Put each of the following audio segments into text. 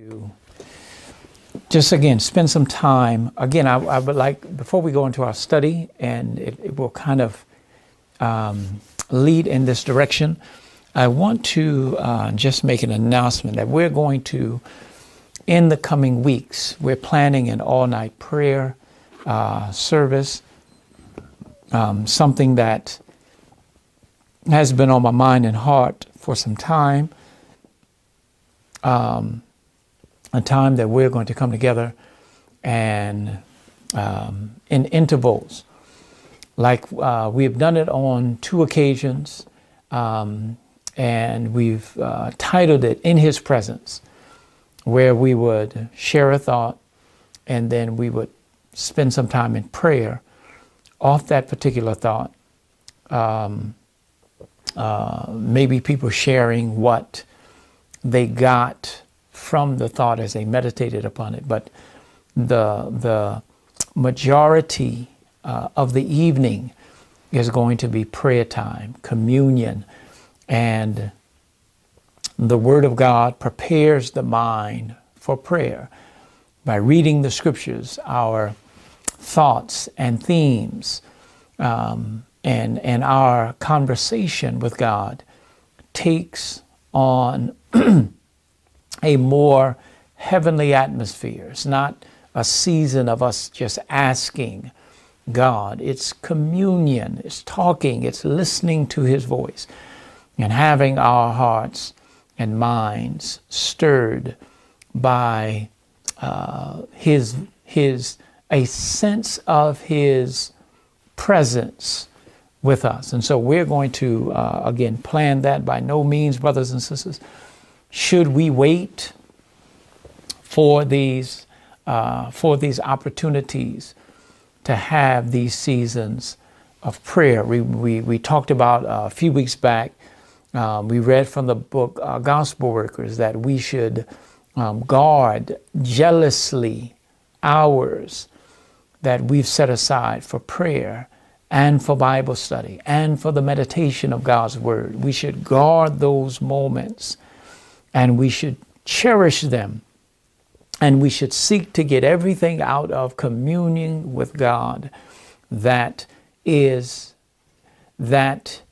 to just again spend some time. Again, I would like, before we go into our study, and it will kind of lead in this direction, I want to just make an announcement that we're going to, in the coming weeks, we're planning an all-night prayer service, something that has been on my mind and heart for some time. A time that we're going to come together and in intervals, like we've done it on 2 occasions, and we've titled it "In His Presence," where we would share a thought and then we would spend some time in prayer off that particular thought. Maybe people sharing what they got from the thought as they meditated upon it, but the majority of the evening is going to be prayer time, communion, and the Word of God prepares the mind for prayer by reading the Scriptures. Our thoughts and themes and our conversation with God takes on a more heavenly atmosphere. It's not a season of us just asking God. It's communion, it's talking, it's listening to His voice and having our hearts and minds stirred by a sense of His presence with us. And so we're going to, again, plan that. By no means, brothers and sisters, should we wait for these opportunities to have these seasons of prayer. We talked about a few weeks back, we read from the book Gospel Workers that we should guard jealously hours that we've set aside for prayer and for Bible study and for the meditation of God's Word. We should guard those moments, and we should cherish them, and we should seek to get everything out of communion with God that is to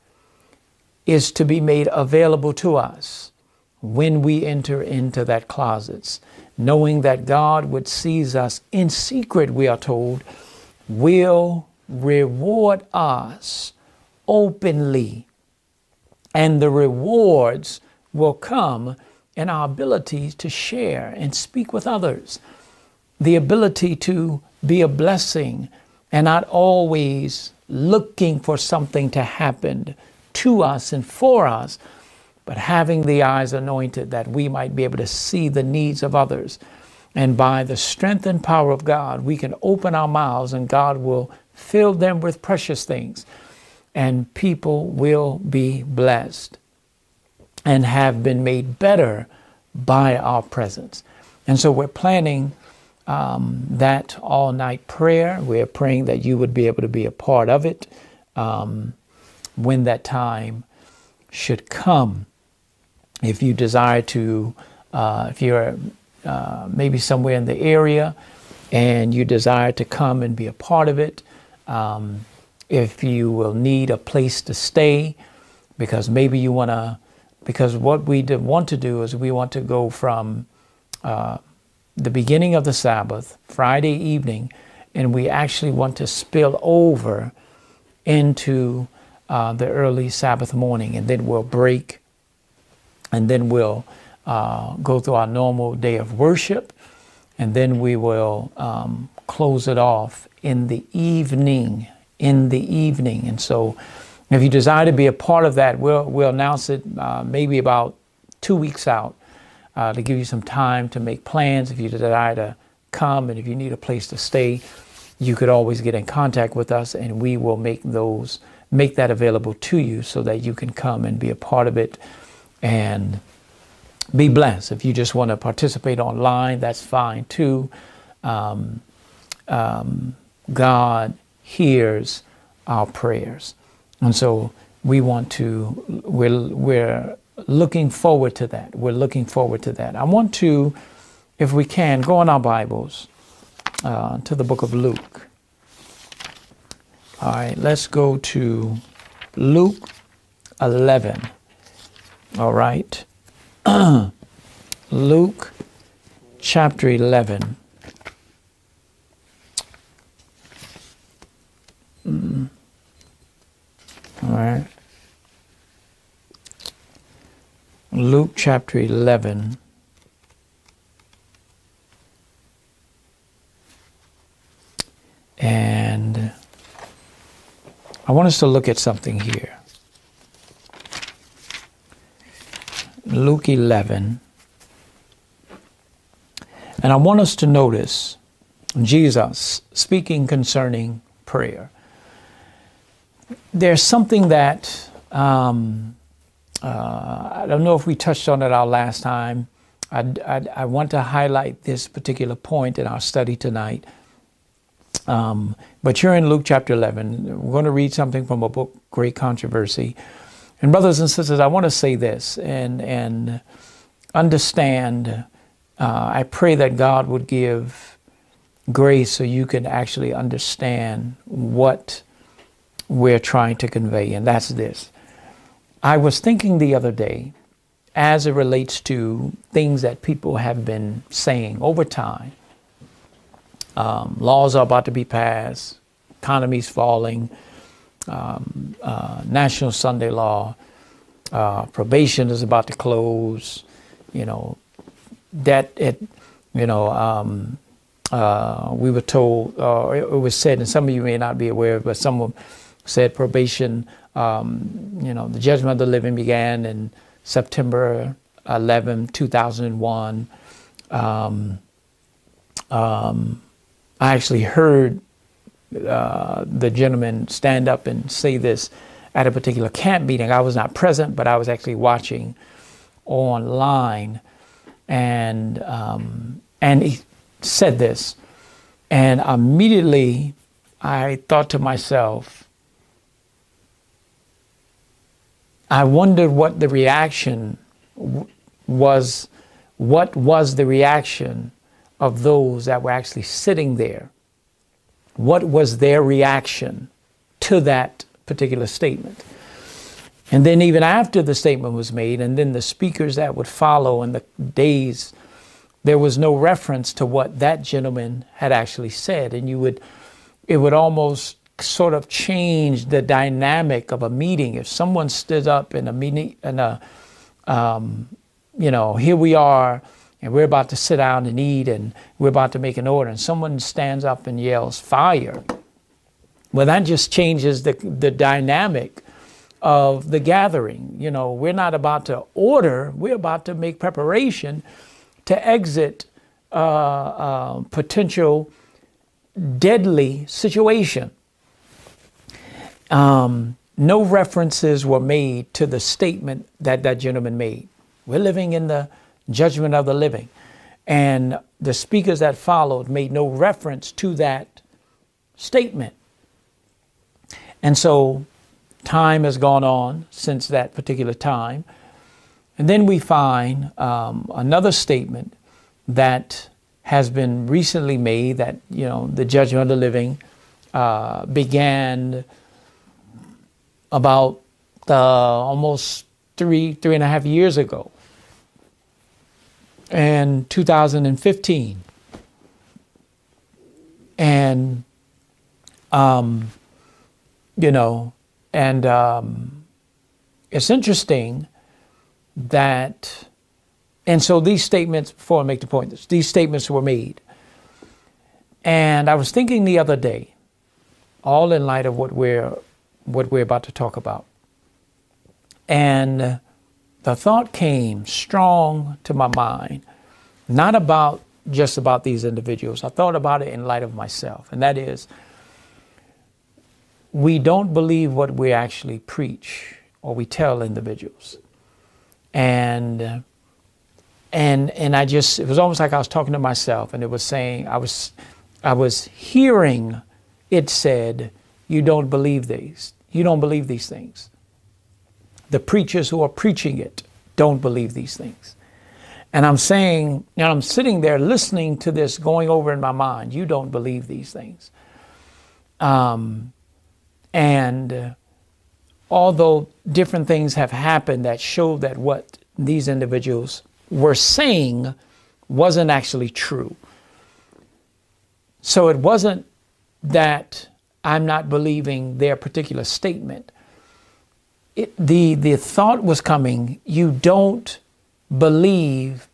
be made available to us when we enter into that closets, knowing that God would seize us in secret, we are told, will reward us openly, and the rewards will come in our ability to share and speak with others, the ability to be a blessing and not always looking for something to happen to us and for us, but having the eyes anointed that we might be able to see the needs of others. And by the strength and power of God, we can open our mouths and God will fill them with precious things, and people will be blessed and have been made better by our presence. And so we're planning that all-night prayer. We're praying that you would be able to be a part of it when that time should come. If you desire to, if you're maybe somewhere in the area and you desire to come and be a part of it, if you will need a place to stay, because maybe you want to, because what we want to do is we want to go from the beginning of the Sabbath, Friday evening, and we actually want to spill over into the early Sabbath morning, and then we'll break, and then we'll go through our normal day of worship, and then we will close it off in the evening. And so if you desire to be a part of that, we'll announce it maybe about 2 weeks out to give you some time to make plans. If you desire to come and if you need a place to stay, you could always get in contact with us, and we will make that available to you so that you can come and be a part of it and be blessed. If you just want to participate online, that's fine too. God hears our prayers. And so we're looking forward to that. We're looking forward to that. I want to if we can, go in our Bibles to the book of Luke. All right, let's go to Luke 11. All right. Luke chapter 11. All right. Luke chapter 11. And I want us to look at something here. Luke 11. And I want us to notice Jesus speaking concerning prayer. There's something that, I don't know if we touched on it our last time. I want to highlight this particular point in our study tonight. But you're in Luke chapter 11. We're going to read something from a book, Great Controversy. And brothers and sisters, I want to say this and understand. I pray that God would give grace so you can actually understand what we're trying to convey. And that's this. I was thinking the other day, as it relates to things that people have been saying over time. Laws are about to be passed, economy's falling, National Sunday Law, probation is about to close, debt, we were told, it was said, and some of you may not be aware, but someone said probation, the judgment of the living began in September 11, 2001. I actually heard the gentleman stand up and say this at a particular camp meeting. I was not present, but I was actually watching online, and he said this, and immediately I thought to myself, I wondered what the reaction was. What was the reaction of those that were actually sitting there? What was their reaction to that particular statement? And then even after the statement was made, and then the speakers that would follow in the days, there was no reference to what that gentleman had actually said. And it would almost sort of change the dynamic of a meeting. If someone stood up in a meeting, here we are, and we're about to sit down and eat, and we're about to make an order, and someone stands up and yells, "Fire." Well, that just changes the dynamic of the gathering. We're not about to order, we're about to make preparation to exit a potential deadly situation. No references were made to the statement that gentleman made. We're living in the judgment of the living. And the speakers that followed made no reference to that statement. And so time has gone on since that particular time. And then we find another statement that has been recently made that, the judgment of the living began about almost three and a half years ago. And 2015. And, it's interesting that, and so these statements, before I make the point, these statements were made. And I was thinking the other day, all in light of what we're about to talk about. And the thought came strong to my mind, not just about these individuals. I thought about it in light of myself, and that is, we don't believe what we actually preach or we tell individuals. And I just, it was almost like I was talking to myself, and it was saying, I was hearing it said, you don't believe these. You don't believe these things. The preachers who are preaching it don't believe these things. And I'm saying, and I'm sitting there listening to this going over in my mind. You don't believe these things. And although different things have happened that show that what these individuals were saying wasn't actually true. So it wasn't that I'm not believing their particular statement. The thought was coming, you don't believe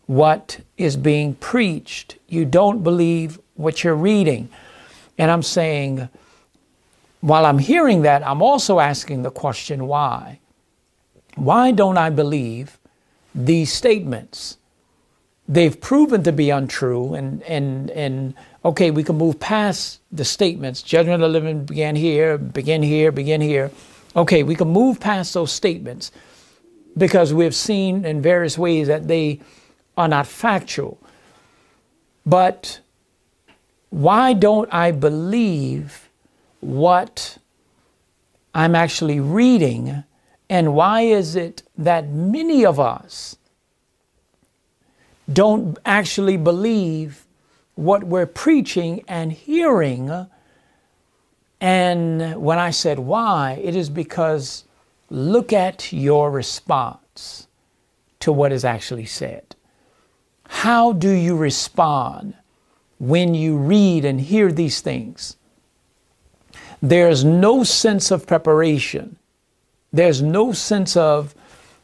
what is being preached. You don't believe what you're reading. And I'm saying, while I'm hearing that, I'm also asking the question, why? Why don't I believe these statements? They've proven to be untrue, and okay, we can move past the statements. Judgment of the living begin here, begin here, begin here. Okay, we can move past those statements because we've seen in various ways that they are not factual. But why don't I believe what I'm actually reading? And why is it that many of us don't actually believe what we're preaching and hearing? And when I said why, it is because look at your response to what is actually said. How do you respond when you read and hear these things? There's no sense of preparation. There's no sense of,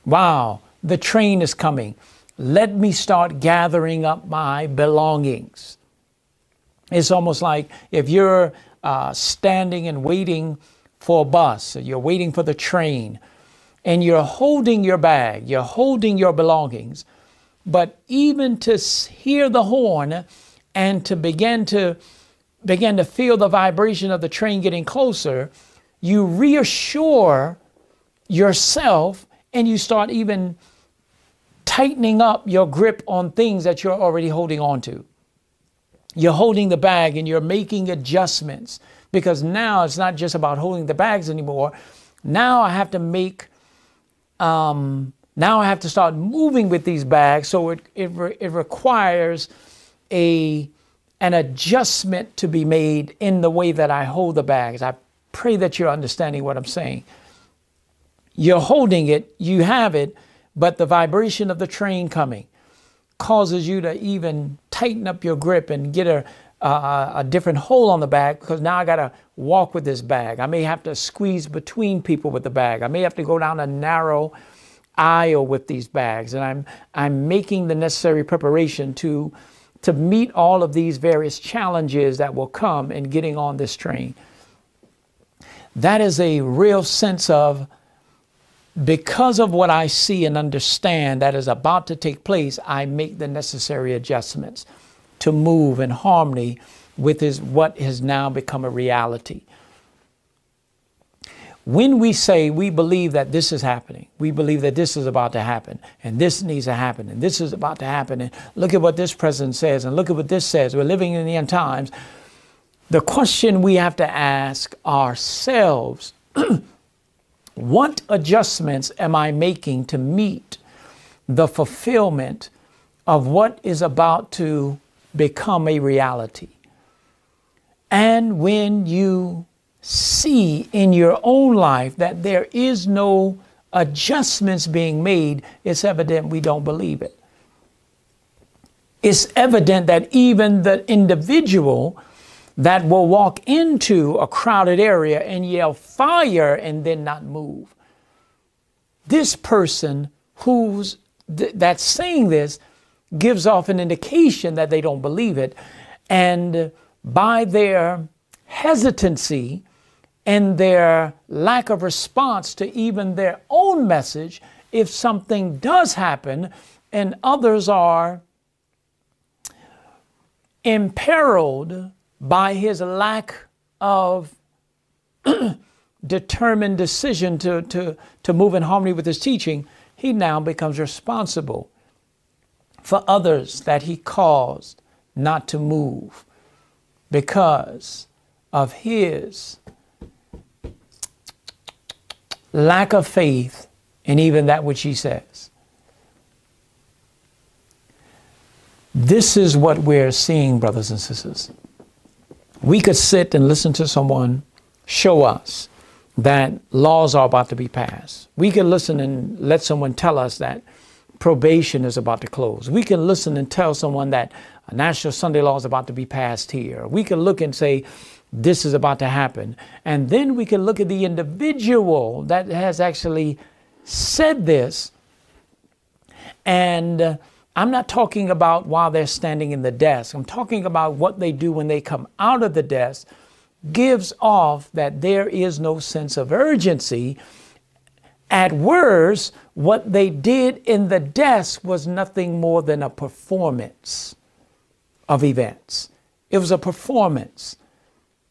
wow, the train is coming. Let me start gathering up my belongings. It's almost like if you're standing and waiting for a bus, or you're waiting for the train, and you're holding your bag, you're holding your belongings, but even to hear the horn and to begin to feel the vibration of the train getting closer, you reassure yourself and you start even tightening up your grip on things that you're already holding on to. You're holding the bag and you're making adjustments, because now it's not just about holding the bags anymore. Now I have to now I have to start moving with these bags. So it requires an adjustment to be made in the way that I hold the bags. I pray that you're understanding what I'm saying. You're holding it, you have it, but the vibration of the train coming causes you to even tighten up your grip and get a different hold on the bag, because now I got to walk with this bag. I may have to squeeze between people with the bag. I may have to go down a narrow aisle with these bags, and I'm making the necessary preparation to meet all of these various challenges that will come in getting on this train. That is a real sense of, because of what I see and understand that is about to take place, I make the necessary adjustments to move in harmony with what has now become a reality. When we say we believe that this is happening, we believe that this is about to happen, and this needs to happen, and this is about to happen, and look at what this president says, and look at what this says, we're living in the end times. The question we have to ask ourselves, what adjustments am I making to meet the fulfillment of what is about to become a reality? And when you see in your own life that there is no adjustments being made, it's evident we don't believe it. It's evident that even the individual that will walk into a crowded area and yell fire and then not move, this person that's saying this gives off an indication that they don't believe it. And by their hesitancy and their lack of response to even their own message, if something does happen and others are imperiled by his lack of determined decision to move in harmony with his teaching, he now becomes responsible for others that he caused not to move because of his lack of faith in even that which he says. This is what we're seeing, brothers and sisters. We could sit and listen to someone show us that laws are about to be passed. We can listen and let someone tell us that probation is about to close. We can listen and tell someone that a national Sunday law is about to be passed here. We can look and say, this is about to happen. And then we can look at the individual that has actually said this. And I'm not talking about while they're standing in the desk. I'm talking about what they do when they come out of the desk. Gives off that there is no sense of urgency. At worst, what they did in the desk was nothing more than a performance of events. It was a performance.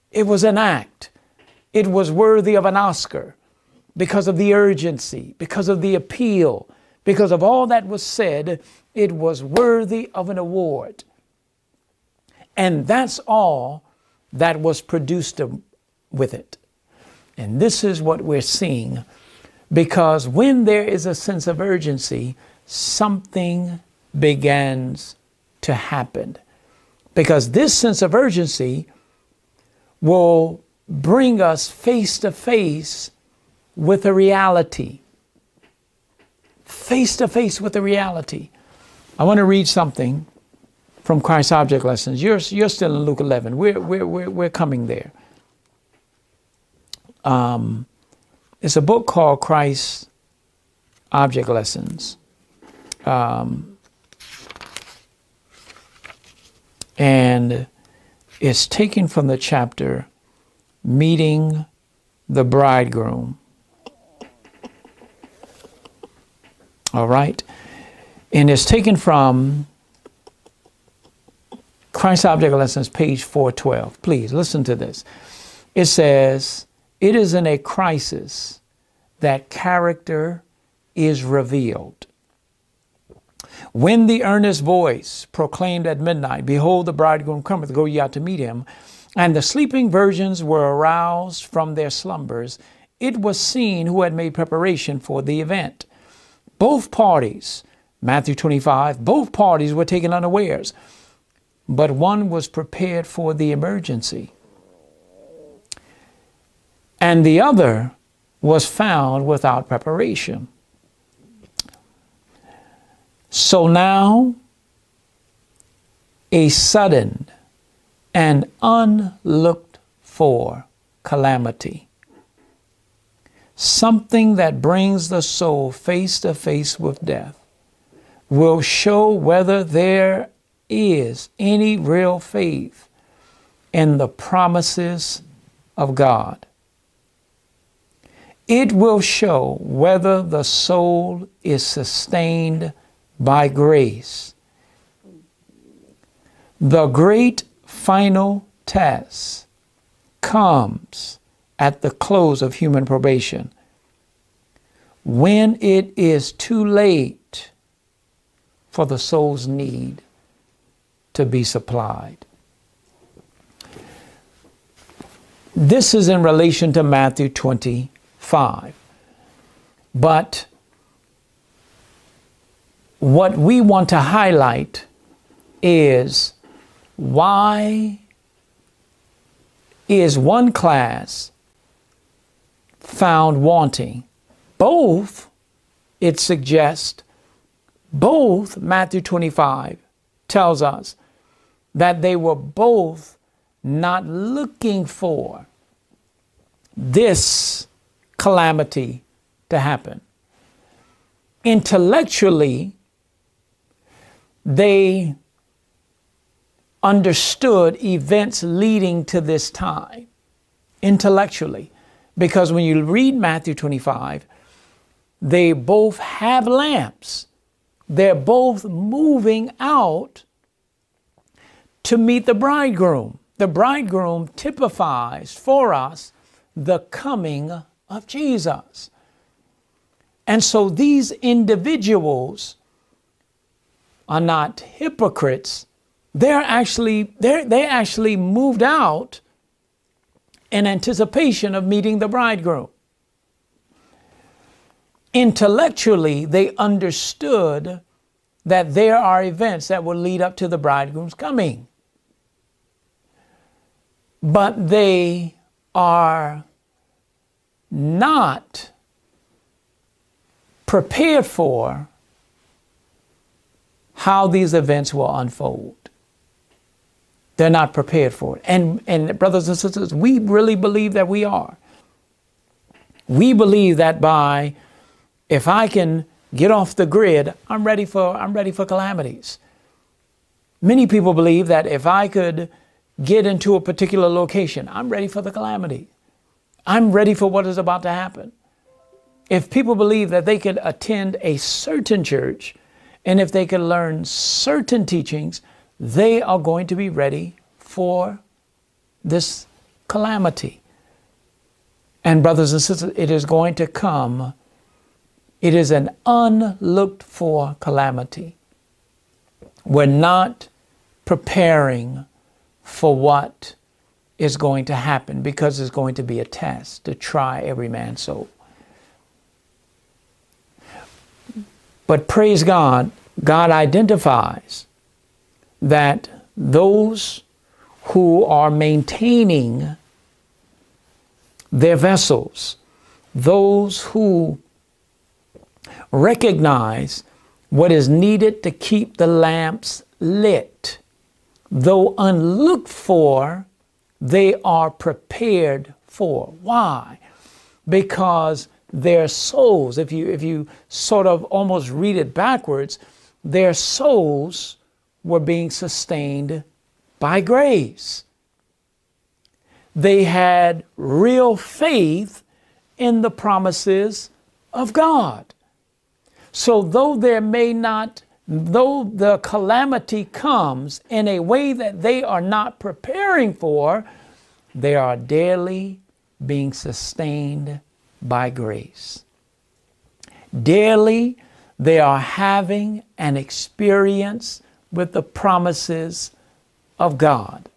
It was an act. It was worthy of an Oscar because of the urgency, because of the appeal, because of all that was said. It was worthy of an award. And that's all that was produced with it. And this is what we're seeing, because when there is a sense of urgency, something begins to happen. Because this sense of urgency will bring us face to face with a reality. Face to face with a reality. I want to read something from Christ's Object Lessons. You're still in Luke 11. We're coming there. It's a book called Christ's Object Lessons. And it's taken from the chapter Meeting the Bridegroom. All right. And it's taken from Christ's Object Lessons, page 412. Please listen to this. It says, it is in a crisis that character is revealed. When the earnest voice proclaimed at midnight, behold, the bridegroom cometh, go ye out to meet him, and the sleeping virgins were aroused from their slumbers, it was seen who had made preparation for the event. Both parties, Matthew 25, both parties were taken unawares, but one was prepared for the emergency, and the other was found without preparation. So now a sudden and unlooked for calamity, something that brings the soul face to face with death, will show whether there is any real faith in the promises of God. It will show whether the soul is sustained by grace. The great final test comes at the close of human probation, when it is too late for the soul's need to be supplied. This is in relation to Matthew 25. But what we want to highlight is, why is one class found wanting? Both, it suggests, both Matthew 25 tells us that they were both not looking for this calamity to happen. Intellectually, they understood events leading to this time. Intellectually. Because when you read Matthew 25, they both have lamps. They're both moving out to meet the bridegroom. The bridegroom typifies for us the coming of Jesus. And so these individuals are not hypocrites. They actually moved out in anticipation of meeting the bridegroom. Intellectually, they understood that there are events that will lead up to the bridegroom's coming. But they are not prepared for how these events will unfold. They're not prepared for it. And brothers and sisters, we really believe that we are. We believe that if I can get off the grid, I'm ready for calamities. Many people believe that if I could get into a particular location, I'm ready for the calamity. I'm ready for what is about to happen. If people believe that they could attend a certain church, and if they could learn certain teachings, they are going to be ready for this calamity. And brothers and sisters, it is going to come. It is an unlooked for calamity. We're not preparing for what is going to happen because it's going to be a test to try every man's soul. But praise God, God identifies that those who are maintaining their vessels, those who recognize what is needed to keep the lamps lit, though unlooked for, they are prepared for. Why? Because their souls, if you sort of almost read it backwards, their souls were being sustained by grace. They had real faith in the promises of God. So though the calamity comes in a way that they are not preparing for, they are daily being sustained by grace. Daily, they are having an experience with the promises of God.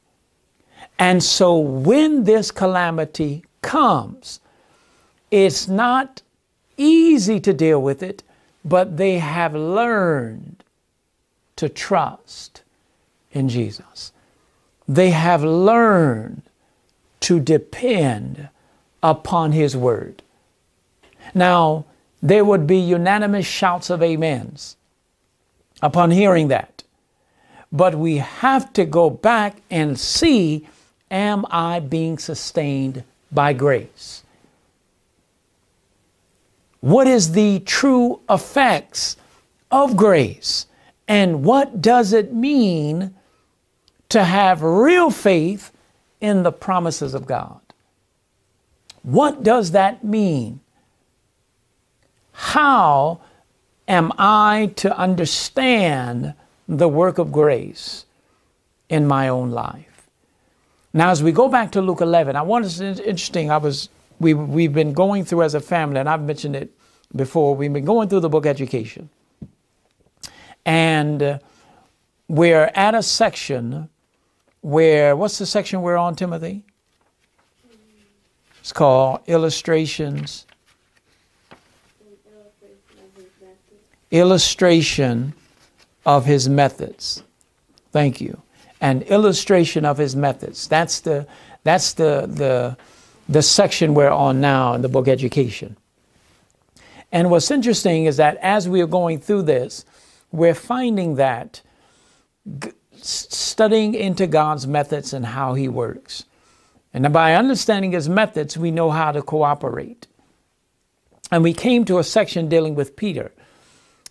And so when this calamity comes, it's not easy to deal with it, but they have learned to trust in Jesus. They have learned to depend upon His word. Now, there would be unanimous shouts of amens upon hearing that. But we have to go back and see, am I being sustained by grace? What is the true effects of grace? And what does it mean to have real faith in the promises of God? What does that mean? How am I to understand the work of grace in my own life? Now, as we go back to Luke 11, I want to, it's interesting, we've been going through as a family, and I've mentioned it before, we've been going through the book Education. And we're at a section where, what's the section we're on, Timothy? It's called Illustrations. Illustration of His methods. Thank you. An illustration of His methods. That's the section we're on now in the book Education. And what's interesting is that as we are going through this, we're finding that studying into God's methods and how He works. And by understanding His methods, we know how to cooperate. And we came to a section dealing with Peter.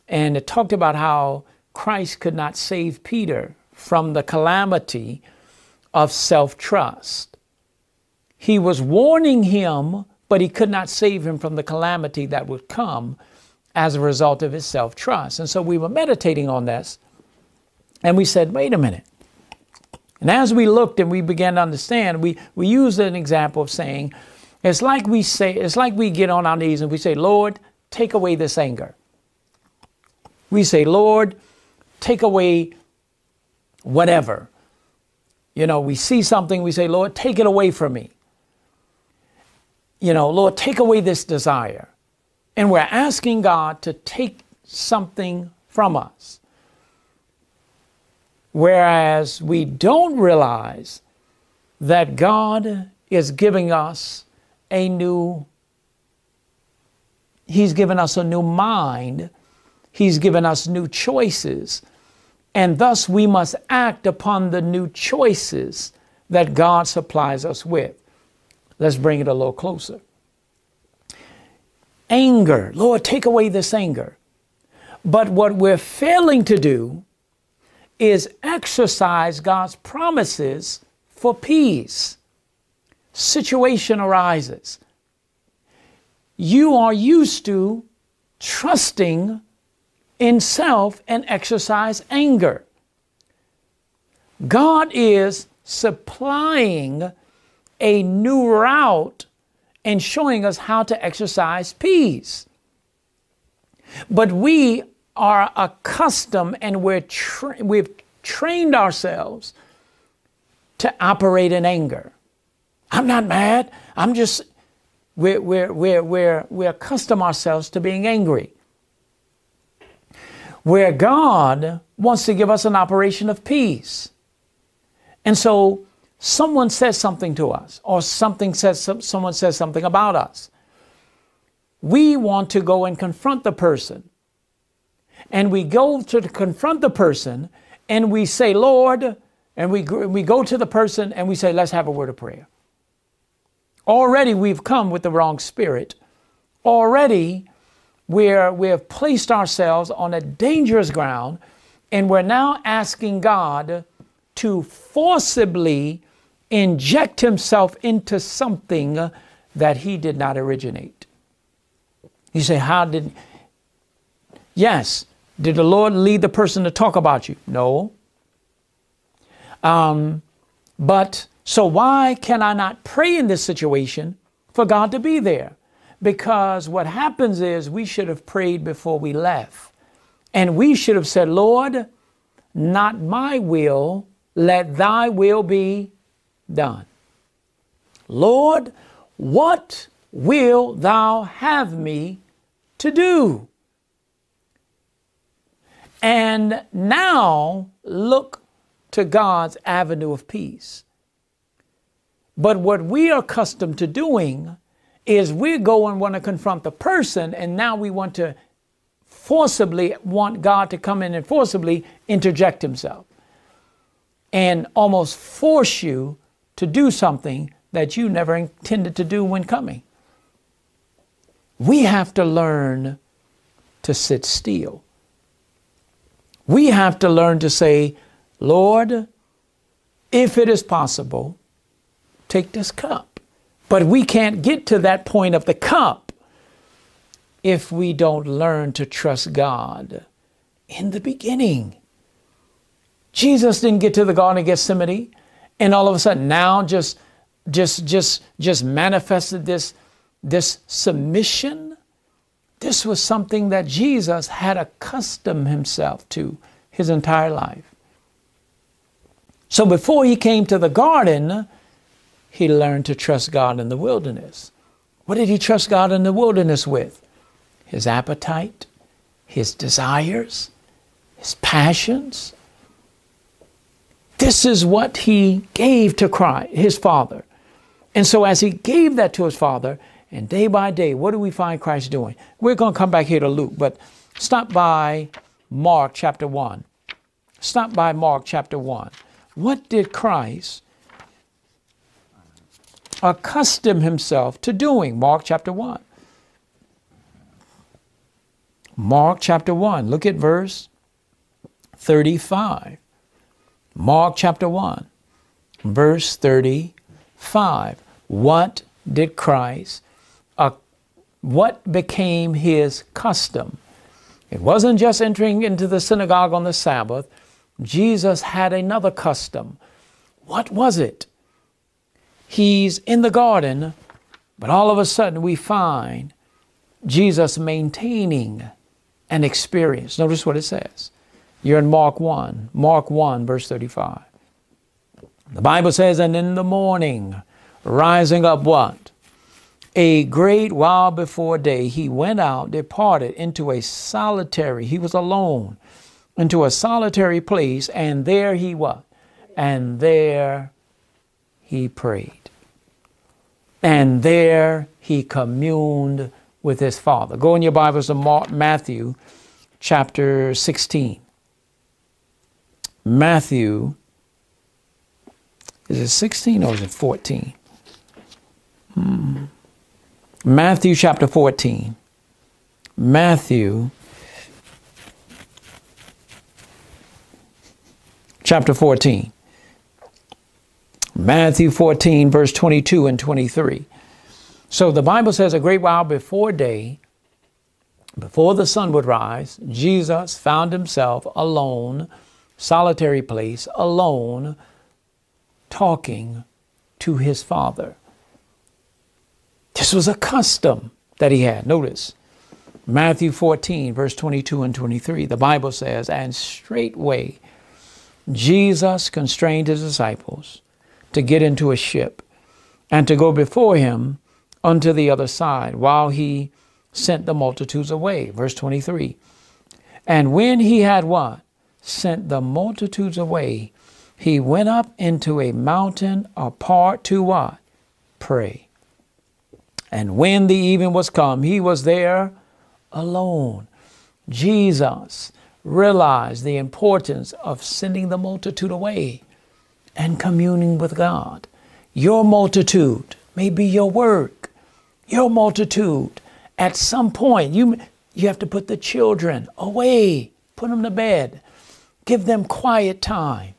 And it talked about how Christ could not save Peter from the calamity of self-trust. He was warning him, but he could not save him from the calamity that would come as a result of his self-trust. And so we were meditating on this, and we said, wait a minute. And as we looked and we began to understand, we used an example of saying, it's like we get on our knees and we say, Lord, take away this anger. We say, Lord, take away whatever. You know, we see something, we say, Lord, take it away from me. You know, Lord, take away this desire. And we're asking God to take something from us. Whereas we don't realize that God is giving us He's given us a new mind. He's given us new choices. And thus we must act upon the new choices that God supplies us with. Let's bring it a little closer. Anger. Lord, take away this anger. But what we're failing to do is exercise God's promises for peace. Situation arises. You are used to trusting in self and exercise anger. God is supplying a new route and showing us how to exercise peace. But we are accustomed and we've trained ourselves to operate in anger. I'm not mad. We accustom ourselves to being angry. Where God wants to give us an operation of peace. And so someone says something to us, or someone says something about us. We want to go and confront the person. And we go to confront the person and we say, Lord, and we go to the person and we say, let's have a word of prayer. Already we've come with the wrong spirit. Already we have placed ourselves on a dangerous ground, and we're now asking God to forcibly inject himself into something that he did not originate. You say, yes, did the Lord lead the person to talk about you? No. But so why can I not pray in this situation for God to be there? Because what happens is we should have prayed before we left. And we should have said, Lord, not my will, let thy will be done. Lord, what will thou have me to do? And now look to God's avenue of peace. But what we are accustomed to doing is we go and want to confront the person, and now we want God to come in and forcibly interject himself and almost force you to do something that you never intended to do when coming. We have to learn to sit still. We have to learn to say, Lord, if it is possible, take this cup. But we can't get to that point of the cup if we don't learn to trust God in the beginning. Jesus didn't get to the Garden of Gethsemane and all of a sudden now just manifested this submission. This was something that Jesus had accustomed himself to his entire life. So before he came to the garden, he learned to trust God in the wilderness. What did he trust God in the wilderness with? His appetite, his desires, his passions. This is what he gave to Christ, his Father. And so as he gave that to his Father, and day by day, what do we find Christ doing? We're going to come back here to Luke, but stop by Mark chapter 1. Stop by Mark chapter 1. What did Christ accustom himself to doing? Mark chapter 1. Mark chapter 1. Look at verse 35. Mark chapter 1, verse 35. What did Christ, what became his custom? It wasn't just entering into the synagogue on the Sabbath. Jesus had another custom. What was it? He's in the garden, but all of a sudden we find Jesus maintaining an experience. Notice what it says. You're in Mark 1, verse 35. The Bible says, and in the morning, rising up what? A great while before day, he went out, departed into a solitary, he was alone, into a solitary place, and there he what? And there he prayed. And there he communed with his Father. Go in your Bibles to Matthew chapter 16. Matthew, is it 16 or is it 14? Matthew chapter 14. Matthew chapter 14. Matthew 14, verse 22 and 23. So the Bible says, a great while before day, before the sun would rise, Jesus found himself alone, solitary place, alone, talking to his Father. This was a custom that he had. Notice, Matthew 14, verse 22 and 23. The Bible says, and straightway Jesus constrained his disciples to get into a ship and to go before him unto the other side, while he sent the multitudes away. Verse 23. And when he had what? Sent the multitudes away, he went up into a mountain apart to what? Pray. And when the even was come, he was there alone. Jesus realized the importance of sending the multitude away and communing with God. Your multitude may be your work. Your multitude, at some point, you have to put the children away, put them to bed, give them quiet time,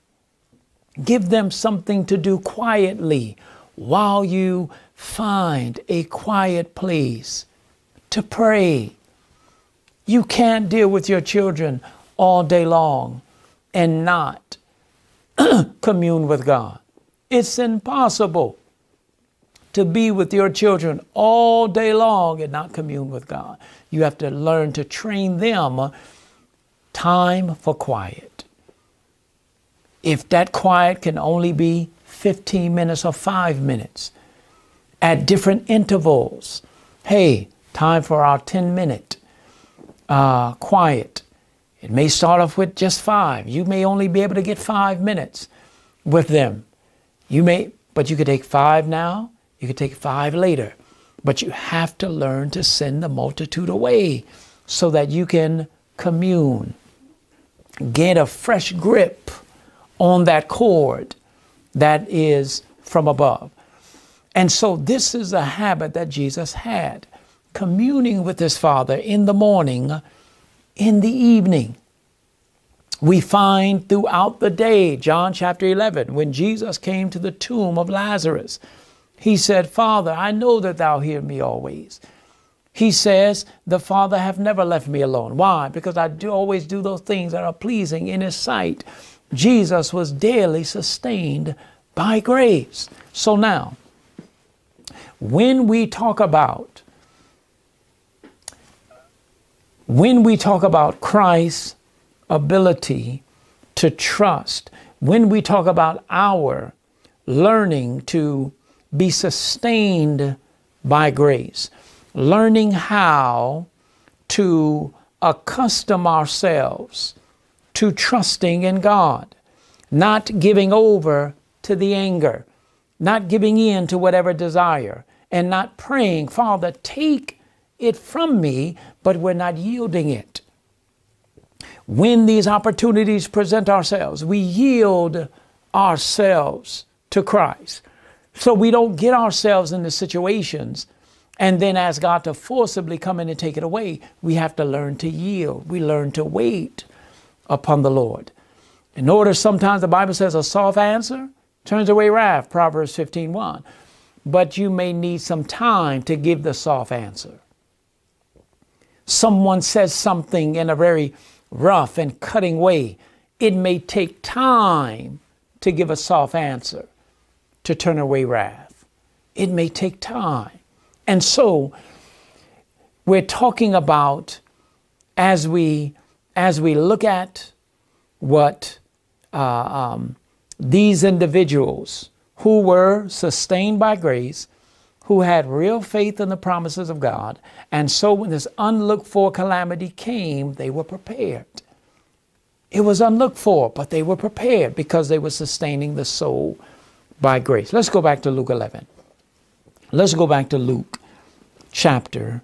give them something to do quietly while you find a quiet place to pray. You can't deal with your children all day long and not commune with God. It's impossible to be with your children all day long and not commune with God. You have to learn to train them time for quiet. If that quiet can only be 15 minutes or 5 minutes at different intervals, hey, time for our 10-minute quiet. It may start off with just 5. You may only be able to get 5 minutes with them. But you could take 5 now. You could take 5 later. But you have to learn to send the multitude away so that you can commune, get a fresh grip on that cord that is from above. And so this is a habit that Jesus had, communing with his Father in the morning, in the evening. We find throughout the day, John chapter 11, when Jesus came to the tomb of Lazarus, he said, Father, I know that thou hear me always. He says, the Father hath never left me alone. Why? Because I always do those things that are pleasing in his sight. Jesus was daily sustained by grace. So now, when we talk about Christ's ability to trust, when we talk about our learning to be sustained by grace, learning how to accustom ourselves to trusting in God, not giving over to the anger, not giving in to whatever desire, and not praying, Father, take it from me, but we're not yielding it. When these opportunities present ourselves, we yield ourselves to Christ. So we don't get ourselves into situations and then ask God to forcibly come in and take it away. We have to learn to yield. We learn to wait upon the Lord. In order, sometimes the Bible says a soft answer turns away wrath, Proverbs 15:1. But you may need some time to give the soft answer. Someone says something in a very rough and cutting way. It may take time to give a soft answer to turn away wrath. It may take time. And so we're talking about, as we look at what these individuals who were sustained by grace, who had real faith in the promises of God, and so when this unlooked for calamity came, they were prepared. It was unlooked for, but they were prepared because they were sustaining the soul by grace. Let's go back to Luke 11. Let's go back to Luke chapter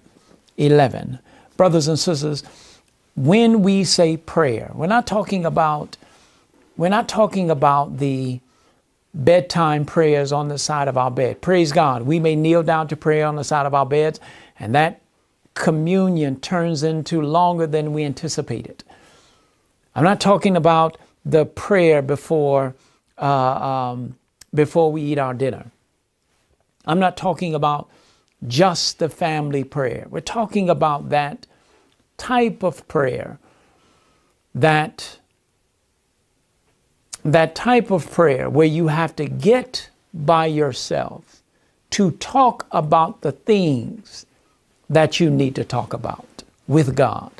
11. Brothers and sisters, when we say prayer, we're not talking about the bedtime prayers on the side of our bed. Praise God. We may kneel down to pray on the side of our beds, and that communion turns into longer than we anticipated. I'm not talking about the prayer before we eat our dinner. I'm not talking about just the family prayer. We're talking about that type of prayer, that type of prayer where you have to get by yourself to talk about the things that you need to talk about with God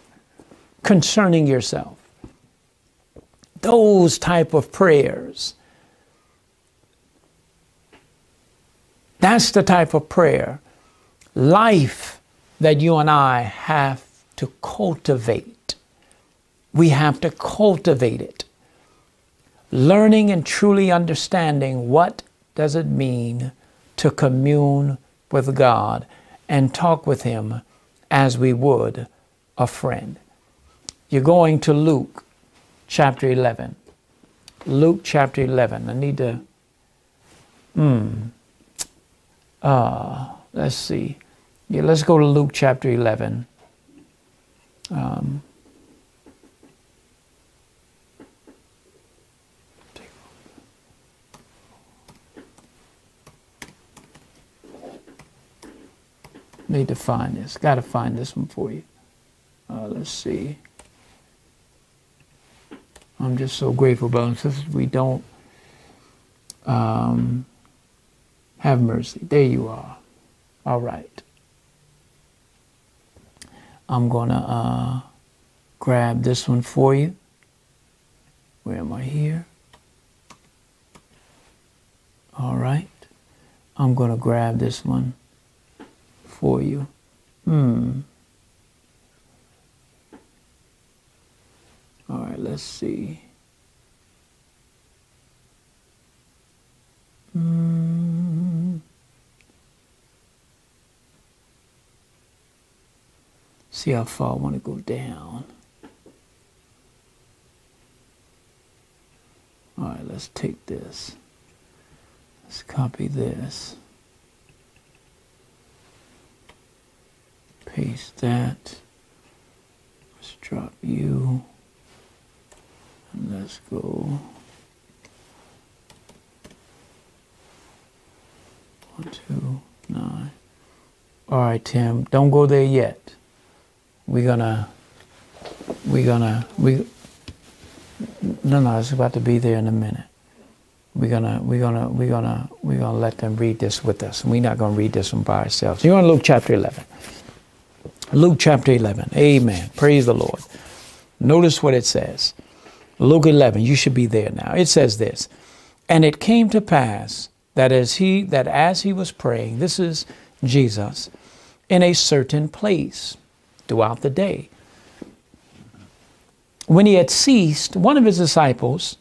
concerning yourself. Those type of prayers. That's the type of prayer, life, that you and I have to cultivate. We have to cultivate it. Learning and truly understanding what does it mean to commune with God and talk with Him as we would a friend. You're going to Luke chapter 11. Luke chapter 11. I need to, let's see. Yeah, let's go to Luke chapter 11. Need to find this. Got to find this one for you. Let's see. I'm just so grateful, brothers and sisters. We don't have mercy. There you are. All right. I'm going to grab this one for you. Where am I here? All right. I'm going to grab this one for you. All right, let's see. See how far I want to go down. All right, let's take this. Let's copy this. Paste that. Let's drop you. And let's go. 1, 2, 9. All right, Tim, don't go there yet. No, it's about to be there in a minute. We're gonna let them read this with us. We're not gonna read this one by ourselves. You're on Luke chapter 11. Luke chapter 11. Amen. Praise the Lord. Notice what it says. Luke 11. You should be there now. It says this. And it came to pass that as he was praying, this is Jesus, in a certain place throughout the day, when he had ceased, one of his disciples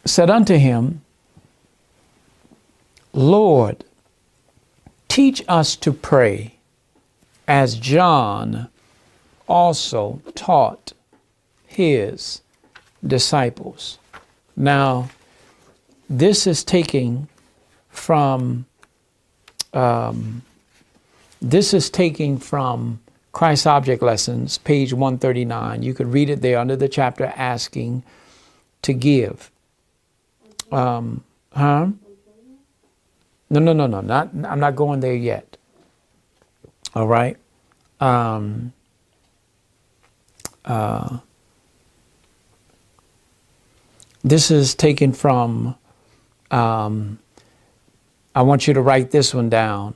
said unto him, Lord, teach us to pray, as John also taught his disciples. Now, this is taking from Christ's Object Lessons, page 139. You could read it there under the chapter Asking to Give. No, I'm not going there yet. All right. This is taken from, I want you to write this one down.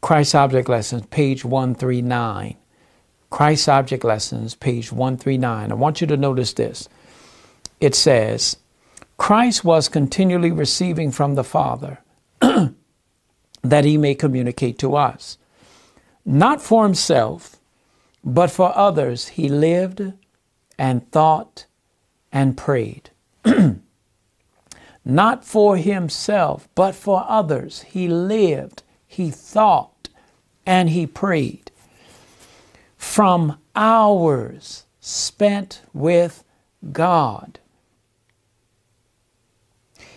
Christ's Object Lessons, page 139. Christ's Object Lessons, page 139. I want you to notice this. It says, Christ was continually receiving from the Father that he may communicate to us. Not for himself, but for others he lived and thought and prayed. Not for himself, but for others. He lived, he thought, and he prayed. From hours spent with God,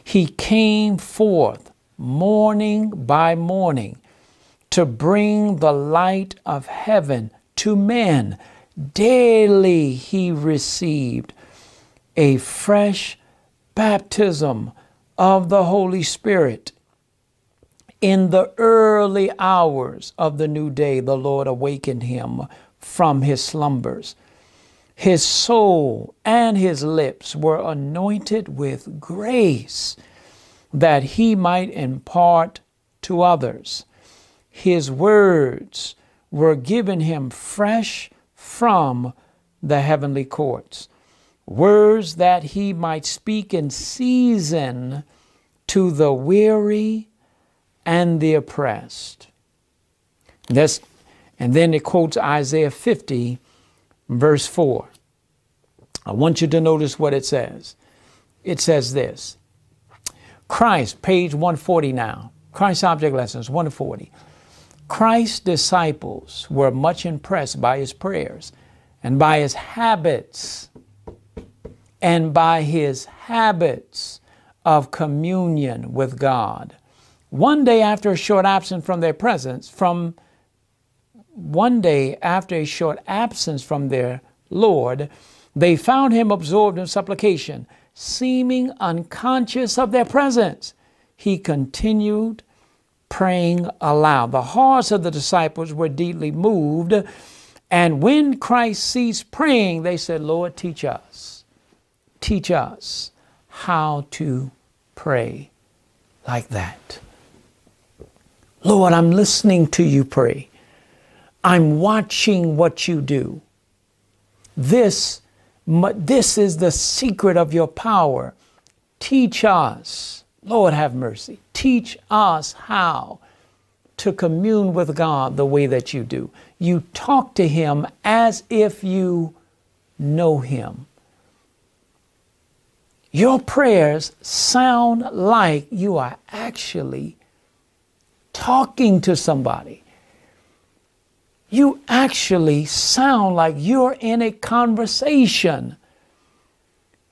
he came forth morning by morning to bring the light of heaven to men. Daily he received a fresh baptism of the Holy Spirit. In the early hours of the new day, the Lord awakened him from his slumbers. His soul and his lips were anointed with grace that he might impart to others. His words were given him fresh from the heavenly courts, words that he might speak in season to the weary and the oppressed. And then it quotes Isaiah 50, verse 4. I want you to notice what it says. It says this. Christ, page 140 now. Christ Object Lessons, 140. Christ's disciples were much impressed by his prayers and by his habits of communion with God. One day after a short absence from their Lord, they found him absorbed in supplication, seeming unconscious of their presence. He continued praying aloud. The hearts of the disciples were deeply moved, and when Christ ceased praying, they said, Lord, teach us how to pray like that. Lord, I'm listening to you pray. I'm watching what you do. This is the secret of your power. Teach us, Lord have mercy, teach us how to commune with God the way that you do. You talk to him as if you know him. Your prayers sound like you are actually talking to somebody. You actually sound like you're in a conversation.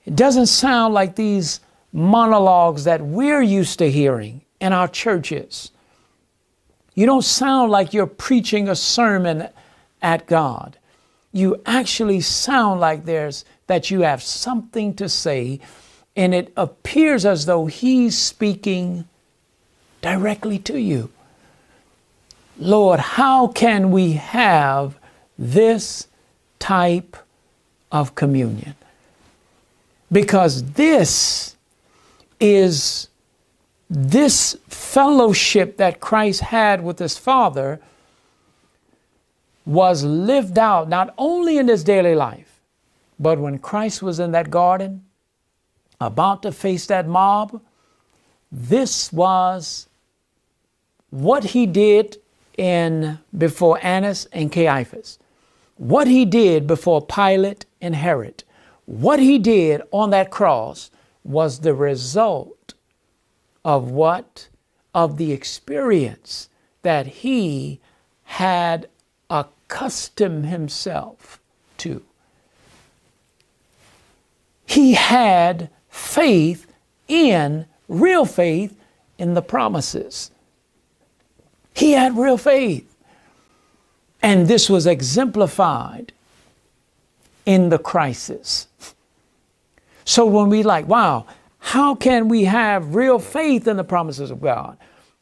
It doesn't sound like these monologues that we're used to hearing in our churches. You don't sound like you're preaching a sermon at God. You actually sound like that you have something to say, and it appears as though he's speaking directly to you. Lord, how can we have this type of communion? Because this fellowship that Christ had with his Father was lived out not only in his daily life, but when Christ was in that garden, about to face that mob, this was what he did before Annas and Caiaphas, what he did before Pilate and Herod, what he did on that cross was the result of the experience that he had accustomed himself to. He had real faith in the promises. He had real faith. And this was exemplified in the crisis. So when we wow, how can we have real faith in the promises of God?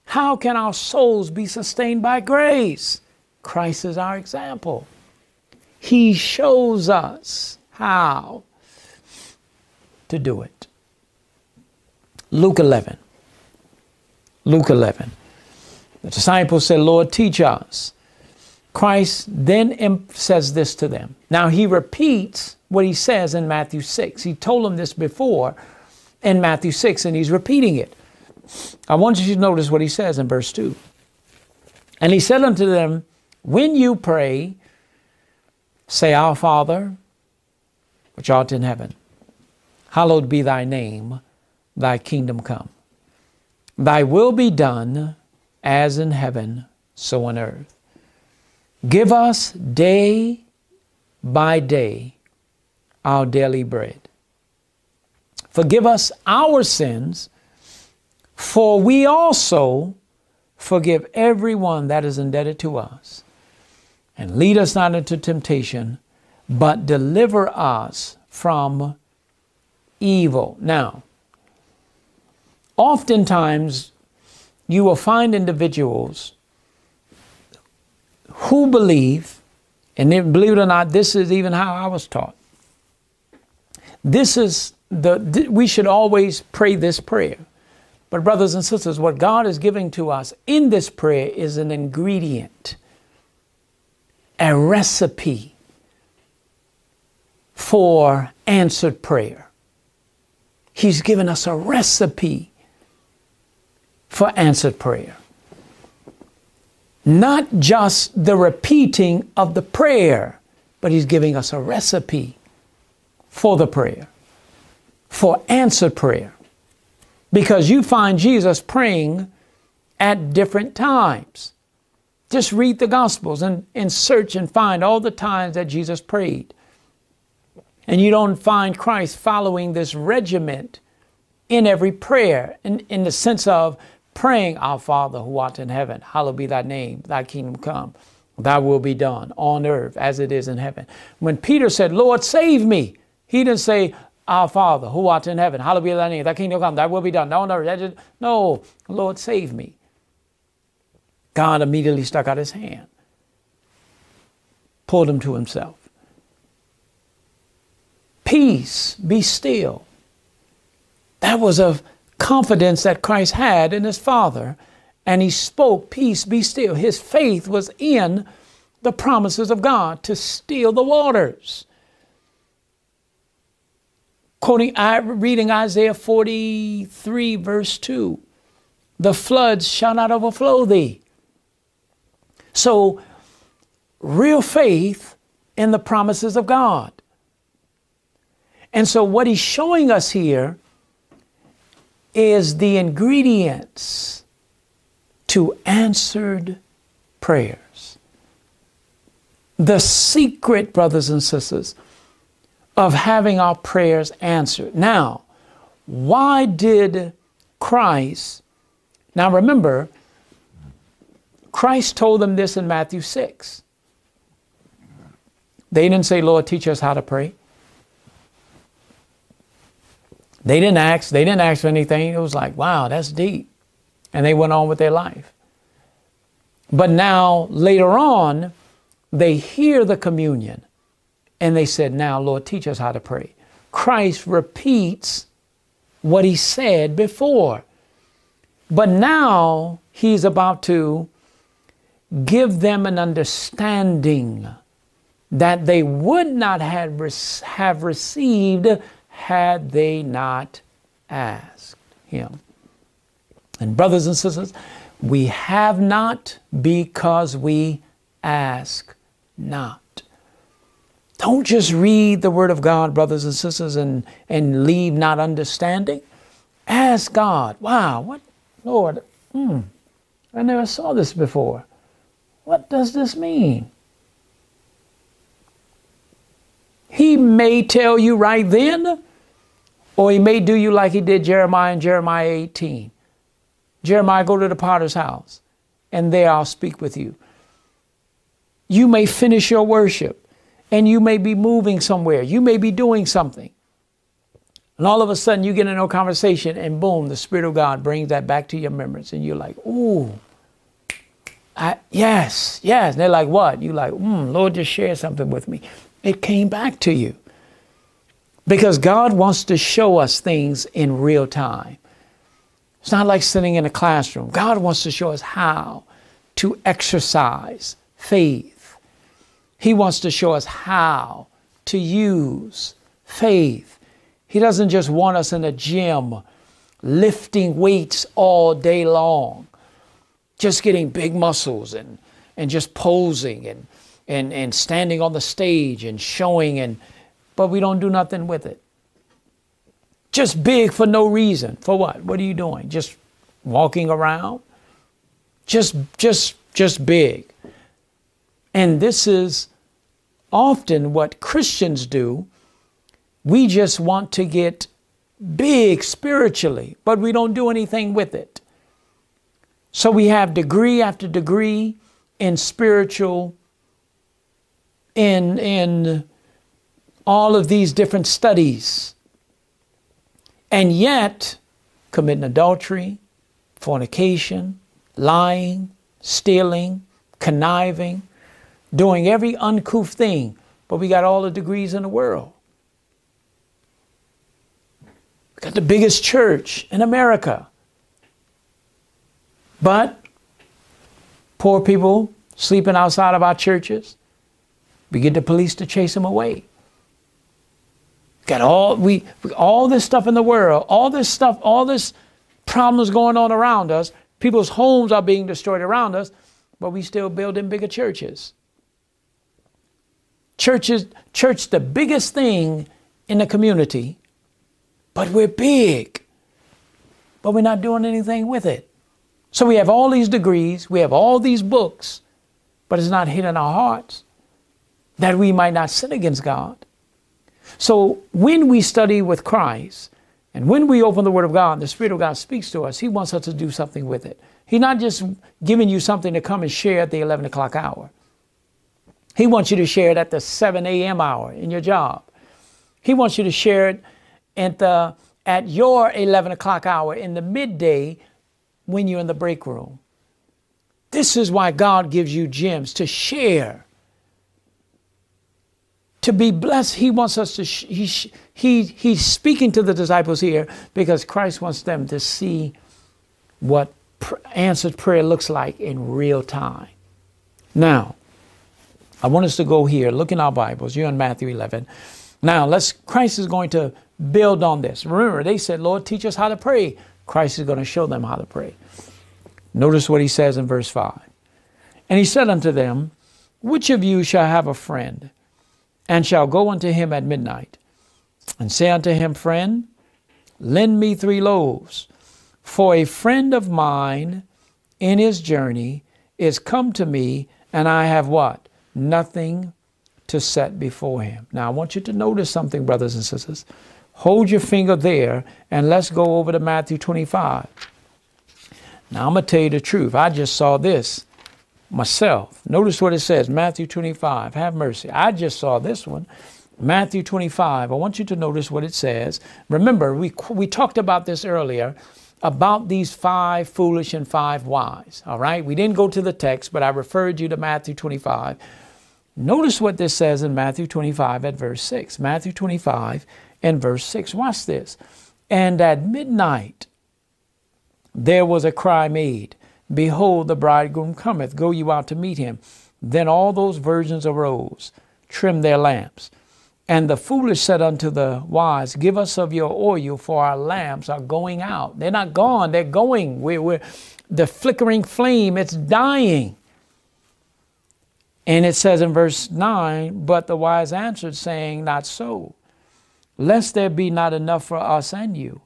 How can our souls be sustained by grace? Christ is our example. He shows us how to do it. Luke 11. The disciples said, Lord, teach us. Christ then says this to them. Now he repeats what he says in Matthew 6. He told them this before in Matthew 6, and he's repeating it. I want you to notice what he says in verse 2. And he said unto them, when you pray, say, Our Father, which art in heaven, hallowed be thy name, thy kingdom come. Thy will be done as in heaven, so on earth. Give us day by day our daily bread. Forgive us our sins, for we also forgive everyone that is indebted to us. And lead us not into temptation, but deliver us from evil. Now, oftentimes you will find individuals who believe, and believe it or not, this is even how I was taught. We should always pray this prayer. But brothers and sisters, what God is giving to us in this prayer is an ingredient, a recipe for answered prayer. He's given us a recipe for answered prayer. Not just the repeating of the prayer, but he's giving us a recipe for the prayer, for answered prayer. Because you find Jesus praying at different times. Just read the Gospels and search and find all the times that Jesus prayed. And you don't find Christ following this regiment in every prayer, in the sense of praying, Our Father who art in heaven, hallowed be thy name, thy kingdom come, thy will be done on earth as it is in heaven. When Peter said, Lord, save me, he didn't say, Our Father who art in heaven, hallowed be thy name, thy kingdom come, thy will be done on earth. No, Lord, save me. God immediately stuck out his hand, pulled him to himself. Peace, be still. That was a confidence that Christ had in his Father, and he spoke, peace, be still. His faith was in the promises of God to still the waters. Reading Isaiah 43, verse 2, the floods shall not overflow thee. So, real faith in the promises of God. And so what he's showing us here is the ingredients to answered prayers. The secret, brothers and sisters, of having our prayers answered. Now, why did Christ, now remember, Christ told them this in Matthew 6. They didn't say, Lord, teach us how to pray. They didn't ask for anything. It was like, wow, that's deep. And they went on with their life. But now, later on, they hear the communion. And they said, now, Lord, teach us how to pray. Christ repeats what he said before. But now, he's about to give them an understanding that they would not have received had they not asked him. And brothers and sisters, we have not because we ask not. Don't just read the Word of God, brothers and sisters, and leave not understanding. Ask God, wow, what, Lord, I never saw this before. What does this mean? He may tell you right then, or he may do you like he did Jeremiah in Jeremiah 18. Jeremiah, go to the potter's house, and there I'll speak with you. You may finish your worship, and you may be moving somewhere. You may be doing something. And all of a sudden, you get into a conversation, and boom, the Spirit of God brings that back to your remembrance. And you're like, ooh, yes. And they're like, what? You're like, Lord, just share something with me. It came back to you. Because God wants to show us things in real time. It's not like sitting in a classroom. God wants to show us how to exercise faith. He wants to show us how to use faith. He doesn't just want us in a gym lifting weights all day long, just getting big muscles and just posing and standing on the stage and showing. And but we don't do nothing with it. Just big for no reason. For what? What are you doing? Just walking around? Just big. And this is often what Christians do. We just want to get big spiritually, but we don't do anything with it. So we have degree after degree in spiritual, in all of these different studies. And yet committing adultery, fornication, lying, stealing, conniving, doing every uncouth thing, but we got all the degrees in the world. We got the biggest church in America. But poor people sleeping outside of our churches, we get the police to chase them away. Got all this stuff in the world, all this problems going on around us. People's homes are being destroyed around us, but we still building bigger churches. Church, the biggest thing in the community, but we're big, but we're not doing anything with it. So we have all these degrees, we have all these books, but it's not hitting our hearts that we might not sin against God. So when we study with Christ and when we open the Word of God, the Spirit of God speaks to us, He wants us to do something with it. He's not just giving you something to come and share at the 11 o'clock hour. He wants you to share it at the 7 a.m. hour in your job. He wants you to share it at your 11 o'clock hour in the midday when you're in the break room. This is why God gives you gems to share, to be blessed. He wants us to, he's speaking to the disciples here because Christ wants them to see what answered prayer looks like in real time. Now, I want us to go here, look in our Bibles. You're in Matthew 11. Now, Christ is going to build on this. Remember, they said, Lord, teach us how to pray. Christ is going to show them how to pray. Notice what he says in verse 5. And he said unto them, which of you shall have a friend, and shall go unto him at midnight, and say unto him, friend, lend me 3 loaves, for a friend of mine in his journey is come to me, and I have what? Nothing to set before him. Now, I want you to notice something, brothers and sisters. Hold your finger there, and let's go over to Matthew 25. Now, I'm going to tell you the truth. I just saw this myself. Notice what it says, Matthew 25. Have mercy. I just saw this one. Matthew 25. I want you to notice what it says. Remember, we talked about this earlier, about these 5 foolish and 5 wise. All right? We didn't go to the text, but I referred you to Matthew 25. Notice what this says in Matthew 25 at verse 6. Matthew 25 and verse 6. Watch this. And at midnight there was a cry made, behold, the bridegroom cometh, go you out to meet him. Then all those virgins arose, trimmed their lamps. And the foolish said unto the wise, give us of your oil, for our lamps are going out. They're not gone, they're going. The flickering flame, it's dying. And it says in verse 9, but the wise answered, saying, not so, lest there be not enough for us and you.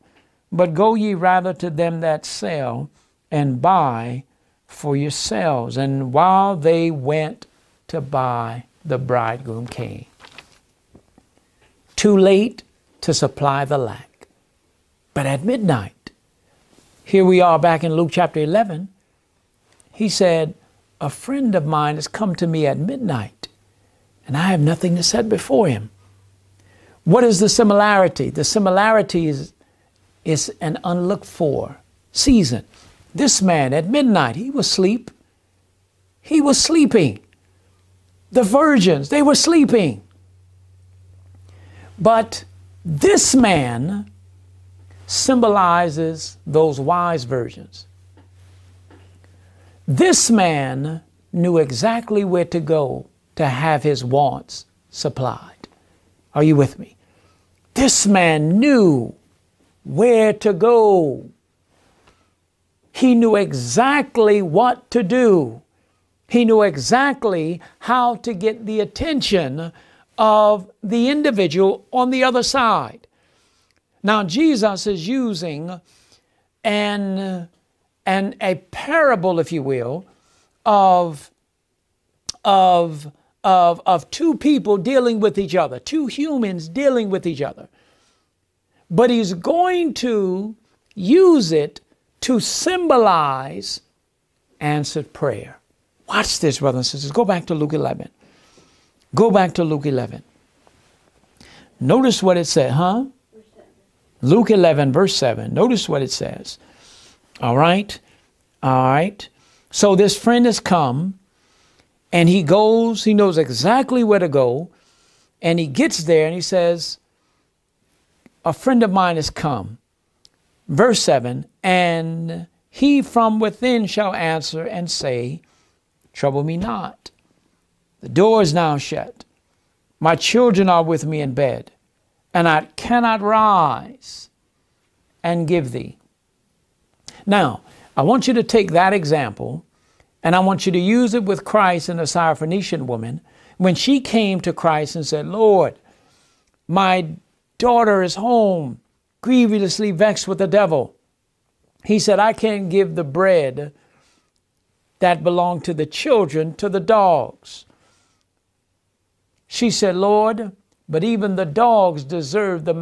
But go ye rather to them that sell, and buy for yourselves. And while they went to buy, the bridegroom came. Too late to supply the lack. But at midnight, here we are back in Luke chapter 11, he said, a friend of mine has come to me at midnight, and I have nothing to set before him. What is the similarity? The similarity is an unlooked-for season. This man at midnight, he was asleep. He was sleeping. The virgins, they were sleeping. But this man symbolizes those wise virgins. This man knew exactly where to go to have his wants supplied. Are you with me? This man knew where to go. He knew exactly what to do. He knew exactly how to get the attention of the individual on the other side. Now, Jesus is using a parable, if you will, of two people dealing with each other, two humans dealing with each other. But he's going to use it to symbolize answered prayer. Watch this, brothers and sisters. Go back to Luke 11. Go back to Luke 11. Notice what it said, huh? Luke 11, verse 7. Notice what it says. All right. All right. So this friend has come and he goes, he knows exactly where to go. And he gets there and he says, a friend of mine has come. Verse 7, and he from within shall answer and say, trouble me not. The door is now shut. My children are with me in bed, and I cannot rise and give thee. Now, I want you to take that example, and I want you to use it with Christ and the Syrophoenician woman when she came to Christ and said, Lord, my daughter is home, grievously vexed with the devil. He said, I can't give the bread that belonged to the children to the dogs. She said, Lord, but even the dogs deserve the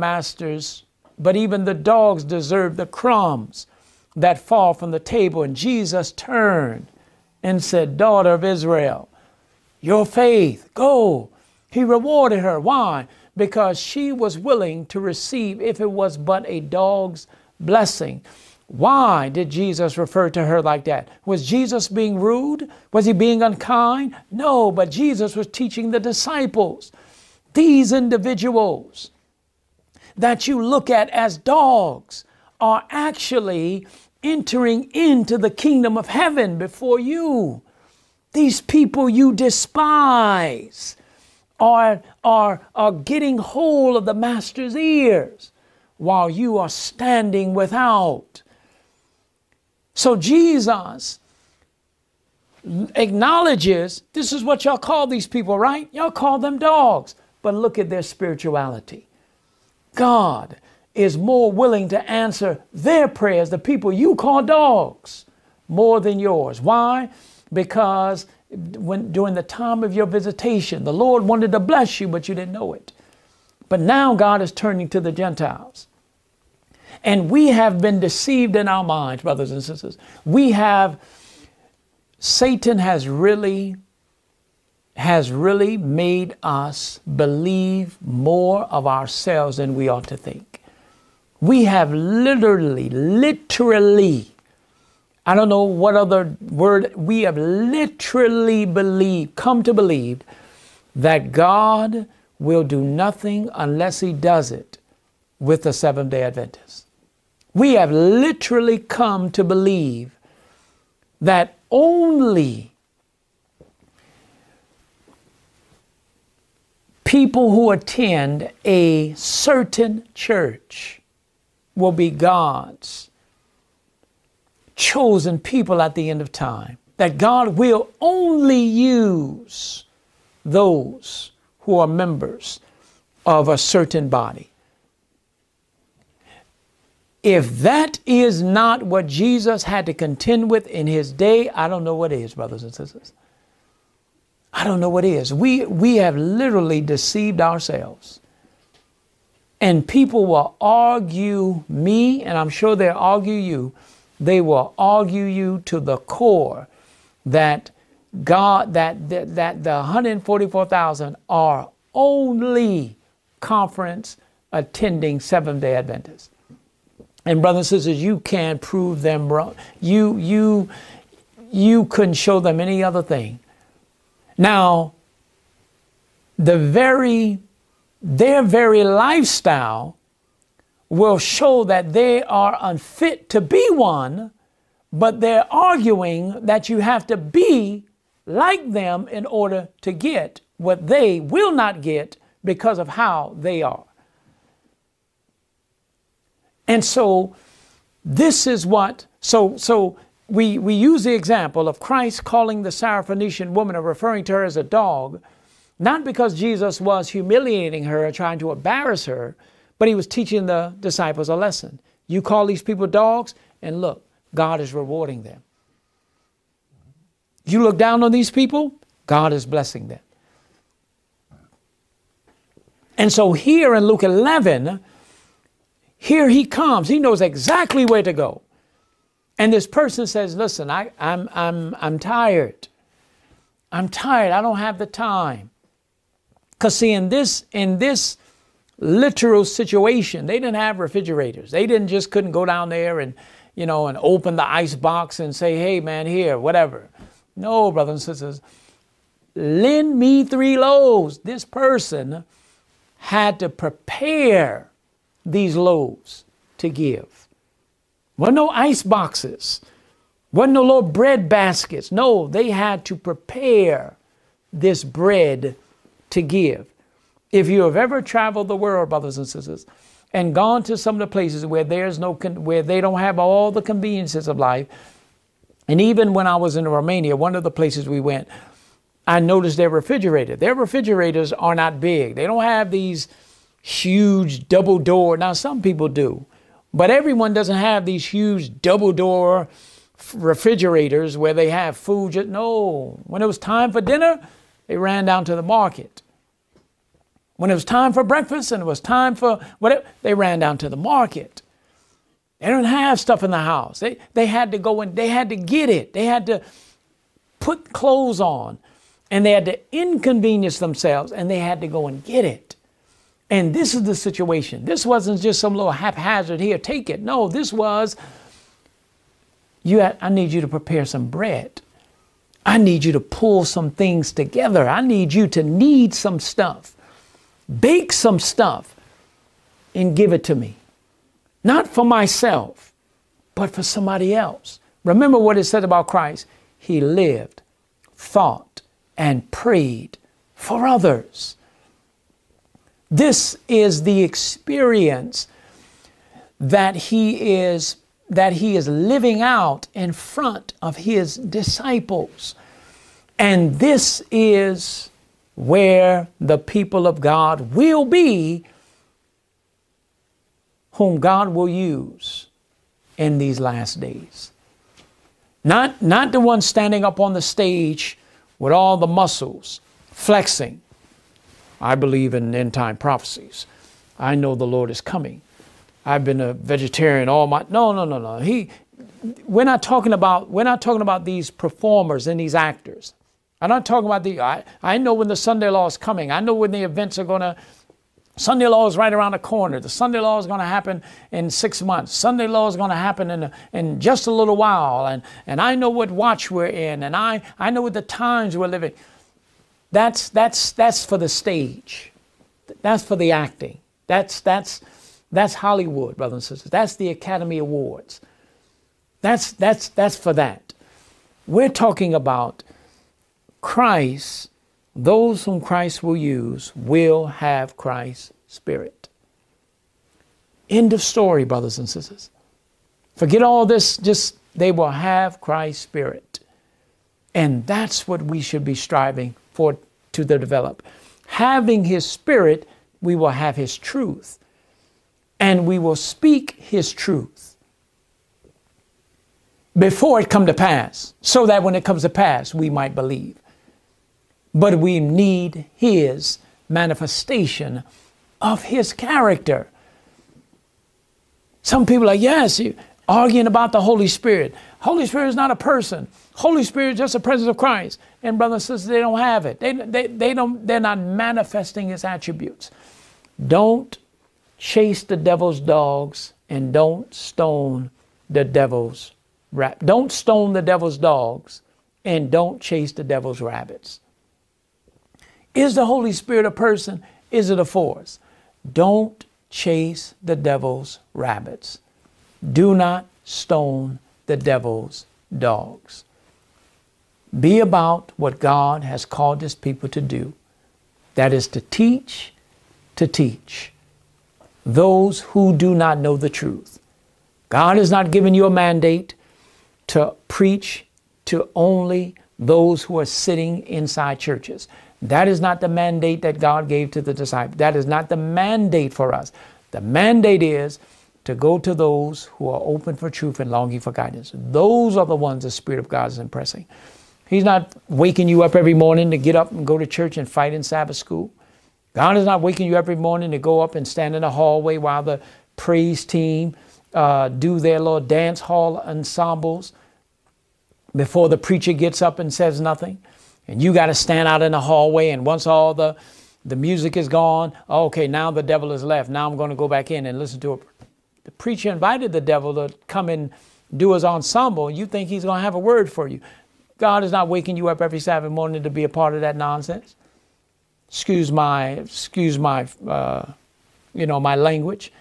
crumbs that fall from the table. And Jesus turned and said, daughter of Israel, your faith, go. He rewarded her. Why? Because she was willing to receive, if it was but a dog's blessing. Why did Jesus refer to her like that? Was Jesus being rude? Was he being unkind? No, but Jesus was teaching the disciples, these individuals that you look at as dogs are actually entering into the kingdom of heaven before you. These people you despise are getting hold of the master's ears while you are standing without. So Jesus acknowledges this is what y'all call these people, right? Y'all call them dogs, but look at their spirituality. God is more willing to answer their prayers, the people you call dogs, more than yours. Why? Because during the time of your visitation, the Lord wanted to bless you, but you didn't know it. But now God is turning to the Gentiles. And we have been deceived in our minds, brothers and sisters. Satan has really made us believe more of ourselves than we ought to think. We have literally, I don't know what other word, we have literally come to believe that God will do nothing unless he does it with the Seventh-day Adventists. We have literally come to believe that only people who attend a certain church will be God's chosen people at the end of time. That God will only use those who are members of a certain body. If that is not what Jesus had to contend with in his day, I don't know what is, brothers and sisters. I don't know what is. We have literally deceived ourselves. And people will argue me, and I'm sure they'll argue you. They will argue you to the core that God, that the 144,000 are only conference attending Seventh-day Adventists. And brothers and sisters, you can't prove them wrong. You couldn't show them any other thing. Now, their very lifestyle will show that they are unfit to be one, but they're arguing that you have to be like them in order to get what they will not get because of how they are. And so this is what, so we use the example of Christ calling the Syrophoenician woman or referring to her as a dog. Not because Jesus was humiliating her or trying to embarrass her, but he was teaching the disciples a lesson. You call these people dogs, and look, God is rewarding them. You look down on these people, God is blessing them. And so here in Luke 11, here he comes. He knows exactly where to go. And this person says, listen, I'm tired. I'm tired. I don't have the time. Because see, in this literal situation, they didn't have refrigerators. They couldn't go down there and, and open the ice box and say, hey, man, here, whatever. No, brothers and sisters, lend me 3 loaves. This person had to prepare these loaves to give. Wasn't no ice boxes. Wasn't no little bread baskets. No, they had to prepare this bread to give. If you have ever traveled the world, brothers and sisters, and gone to some of the places where where they don't have all the conveniences of life, and even when I was in Romania, one of the places we went, I noticed their refrigerator. Their refrigerators are not big. They don't have these huge double door. Now, some people do, but everyone doesn't have these huge double door refrigerators where they have food. No, when it was time for dinner, they ran down to the market. When it was time for breakfast and it was time for whatever, they ran down to the market. They don't have stuff in the house. They had to go and they had to get it. They had to put clothes on and they had to inconvenience themselves and they had to go and get it. And this is the situation. This wasn't just some little haphazard here, take it. No, this was, I need you to prepare some bread. I need you to pull some things together. I need you to knead some stuff, bake some stuff and give it to me. Not for myself, but for somebody else. Remember what it said about Christ. He lived, thought, and prayed for others. This is the experience that he is living out in front of his disciples. And this is where the people of God will be, whom God will use in these last days. Not the one standing up on the stage with all the muscles, flexing. I believe in end time prophecies. I know the Lord is coming. I've been a vegetarian all my, no. We're not talking about these performers and these actors. I'm not talking about I know when the Sunday law is coming. I know when the events are going to, Sunday law is right around the corner. The Sunday law is going to happen in 6 months. Sunday law is going to happen in just a little while. And I know what watch we're in. And I know what the times we're living. That's for the stage. That's for the acting. That's Hollywood, brothers and sisters. That's the Academy Awards. That's for that. We're talking about Christ. Those whom Christ will use will have Christ's Spirit. End of story, brothers and sisters. Forget all this, just they will have Christ's Spirit. And that's what we should be striving for to develop. Having his Spirit, we will have his truth. And we will speak his truth before it come to pass, so that when it comes to pass, we might believe. But we need his manifestation of his character. Some people are, yes, you're arguing about the Holy Spirit. Holy Spirit is not a person. Holy Spirit is just the presence of Christ. And brothers and sisters, they don't have it. They're not manifesting his attributes. Don't chase the devil's dogs and don't stone the devil's don't stone the devil's dogs and don't chase the devil's rabbits. Is the Holy Spirit a person? Is it a force? Don't chase the devil's rabbits. Do not stone the devil's dogs. Be about what God has called his people to do. That is to teach those who do not know the truth. God has not given you a mandate to preach to only those who are sitting inside churches. That is not the mandate that God gave to the disciples. That is not the mandate for us. The mandate is to go to those who are open for truth and longing for guidance. Those are the ones the Spirit of God is impressing. He's not waking you up every morning to get up and go to church and fight in Sabbath school. God is not waking you every morning to go up and stand in the hallway while the praise team do their little dance hall ensembles before the preacher gets up and says nothing. And you got to stand out in the hallway, and once all the music is gone, okay, now the devil is left. Now I'm going to go back in and listen to it. The preacher invited the devil to come and do his ensemble, and you think he's going to have a word for you. God is not waking you up every Sabbath morning to be a part of that nonsense. Excuse my my language,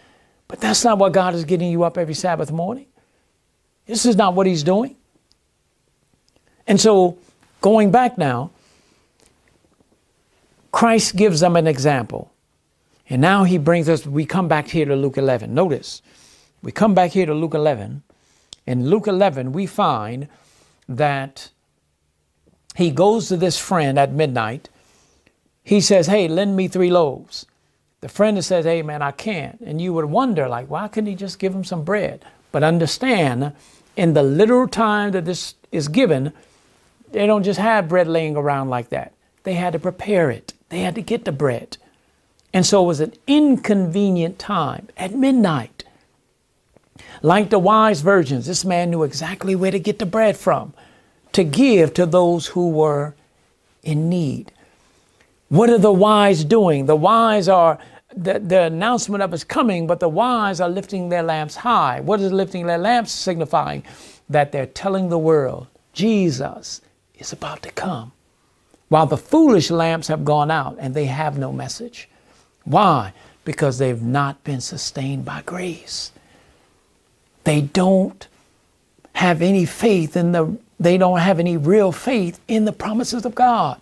but that's not what God is getting you up every Sabbath morning. This is not what he's doing. And so, going back now, Christ gives them an example. And now he brings us, we come back here to Luke 11. Notice, we come back here to Luke 11. In Luke 11, we find that he goes to this friend at midnight. He says, hey, lend me 3 loaves. The friend says, hey, man, I can't. And you would wonder, like, why couldn't he just give him some bread? But understand, in the literal time that this is given, they don't just have bread laying around like that. They had to prepare it. They had to get the bread. And so it was an inconvenient time at midnight. Like the wise virgins, this man knew exactly where to get the bread from to give to those who were in need. What are the wise doing? The wise are, the announcement of his coming, but the wise are lifting their lamps high. What is lifting their lamps signifying? That they're telling the world, Jesus is about to come. While the foolish lamps have gone out and they have no message. Why? Because they've not been sustained by grace. They don't have any faith they don't have any real faith in the promises of God.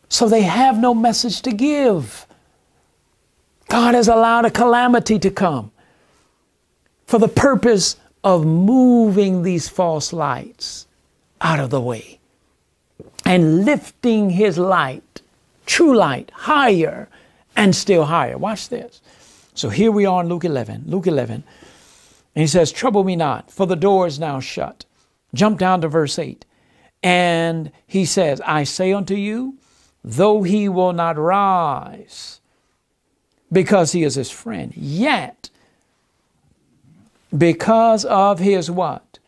So they have no message to give. God has allowed a calamity to come for the purpose of moving these false lights out of the way and lifting his light, true light, higher and still higher. Watch this. So here we are in Luke 11. And he says, trouble me not, for the door is now shut. Jump down to verse 8. And he says, I say unto you, though he will not rise, because he is his friend, yet because of his what?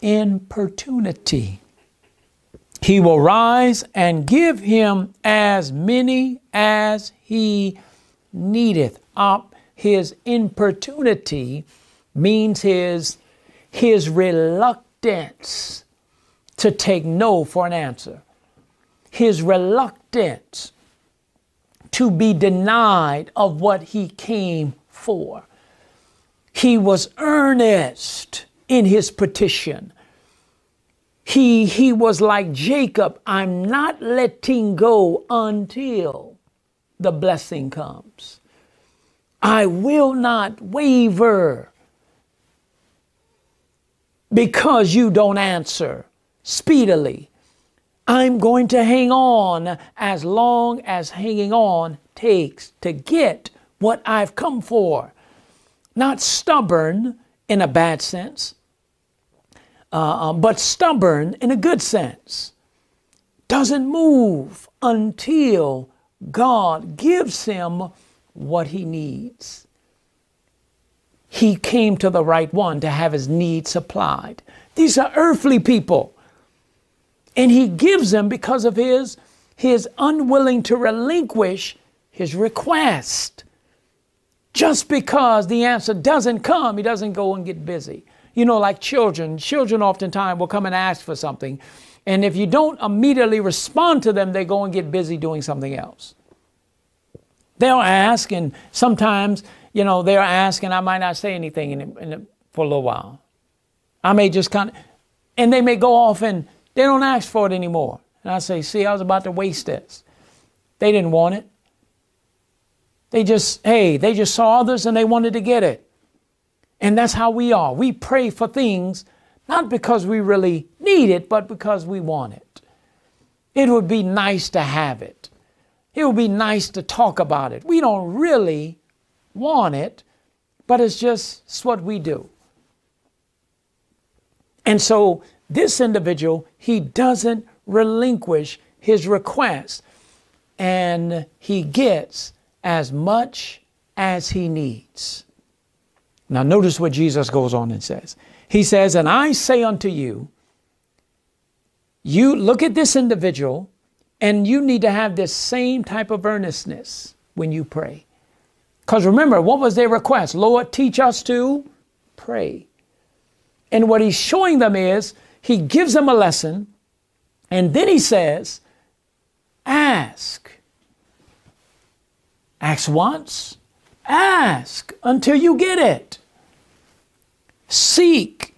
Importunity, he will rise and give him as many as he needeth. His importunity means his reluctance to take no for an answer. His reluctance to be denied of what he came for. He was earnest in his petition. He was like Jacob, I'm not letting go until the blessing comes. I will not waver because you don't answer speedily. I'm going to hang on as long as hanging on takes to get what I've come for. Not stubborn in a bad sense, but stubborn in a good sense. Doesn't move until God gives him what he needs. He came to the right one to have his needs supplied. These are earthly people. And he gives them because of his unwilling to relinquish his request. Just because the answer doesn't come, he doesn't go and get busy. You know, like children oftentimes will come and ask for something. And if you don't immediately respond to them, they go and get busy doing something else. They'll ask, and sometimes, they'll ask, and I might not say anything for a little while. I may just and they may go off and they don't ask for it anymore. And I say, see, I was about to waste this. They didn't want it. They just saw others and they wanted to get it. And that's how we are. We pray for things, not because we really need it, but because we want it. It would be nice to have it. It would be nice to talk about it. We don't really want it, but it's what we do. And so this individual, he doesn't relinquish his request, and he gets as much as he needs. Now notice what Jesus goes on and says. He says, and I say unto you, you look at this individual, and you need to have this same type of earnestness when you pray. Because remember, what was their request? Lord, teach us to pray. And what he's showing them is, he gives them a lesson, and then he says, ask. Ask once, ask until you get it. Seek,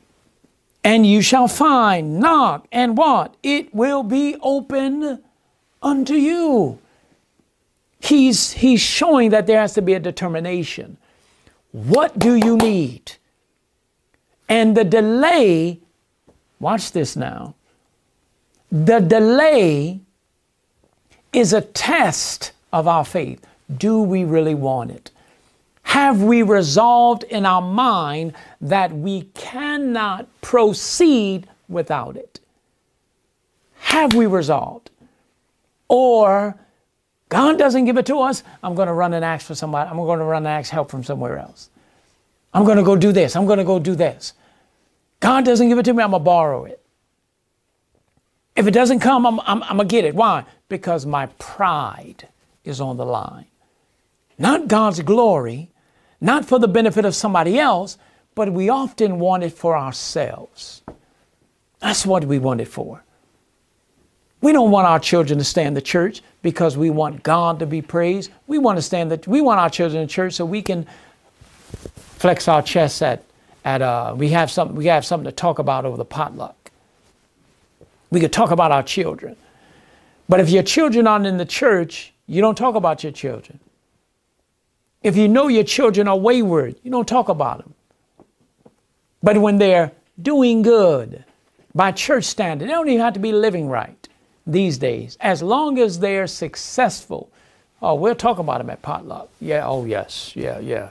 and you shall find. Knock, and what? It will be open unto you. He's showing that there has to be a determination. What do you need? And the delay, watch this now. The delay is a test of our faith. Do we really want it? Have we resolved in our mind that we cannot proceed without it? Have we resolved? Or God doesn't give it to us, I'm going to run and ask for somebody. I'm going to run and ask help from somewhere else. I'm going to go do this. I'm going to go do this. God doesn't give it to me, I'm going to borrow it. If it doesn't come, I'm going to get it. Why? Because my pride is on the line. Not God's glory, not for the benefit of somebody else, but we often want it for ourselves. That's what we want it for. We don't want our children to stay in the church because we want God to be praised. We want our children in church so we can flex our chests we have something to talk about over the potluck. We could talk about our children. But if your children aren't in the church, you don't talk about your children. If you know your children are wayward, you don't talk about them. But when they're doing good by church standard, they don't even have to be living right these days. As long as they're successful, oh, we'll talk about them at potluck. Yeah, oh yes, yeah.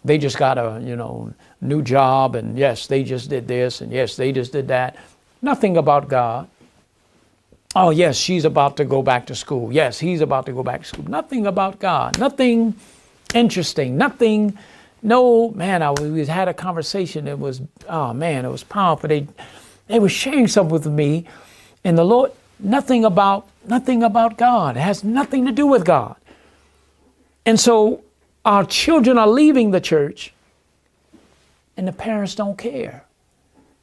They just got a, new job, and yes, they just did this, and yes, they just did that. Nothing about God. Oh yes, she's about to go back to school. Yes, he's about to go back to school. Nothing about God. Nothing interesting. Nothing. No, man, we had a conversation. It was, it was powerful. They were sharing something with me, and the Lord, nothing about God. It has nothing to do with God. And so our children are leaving the church, and the parents don't care.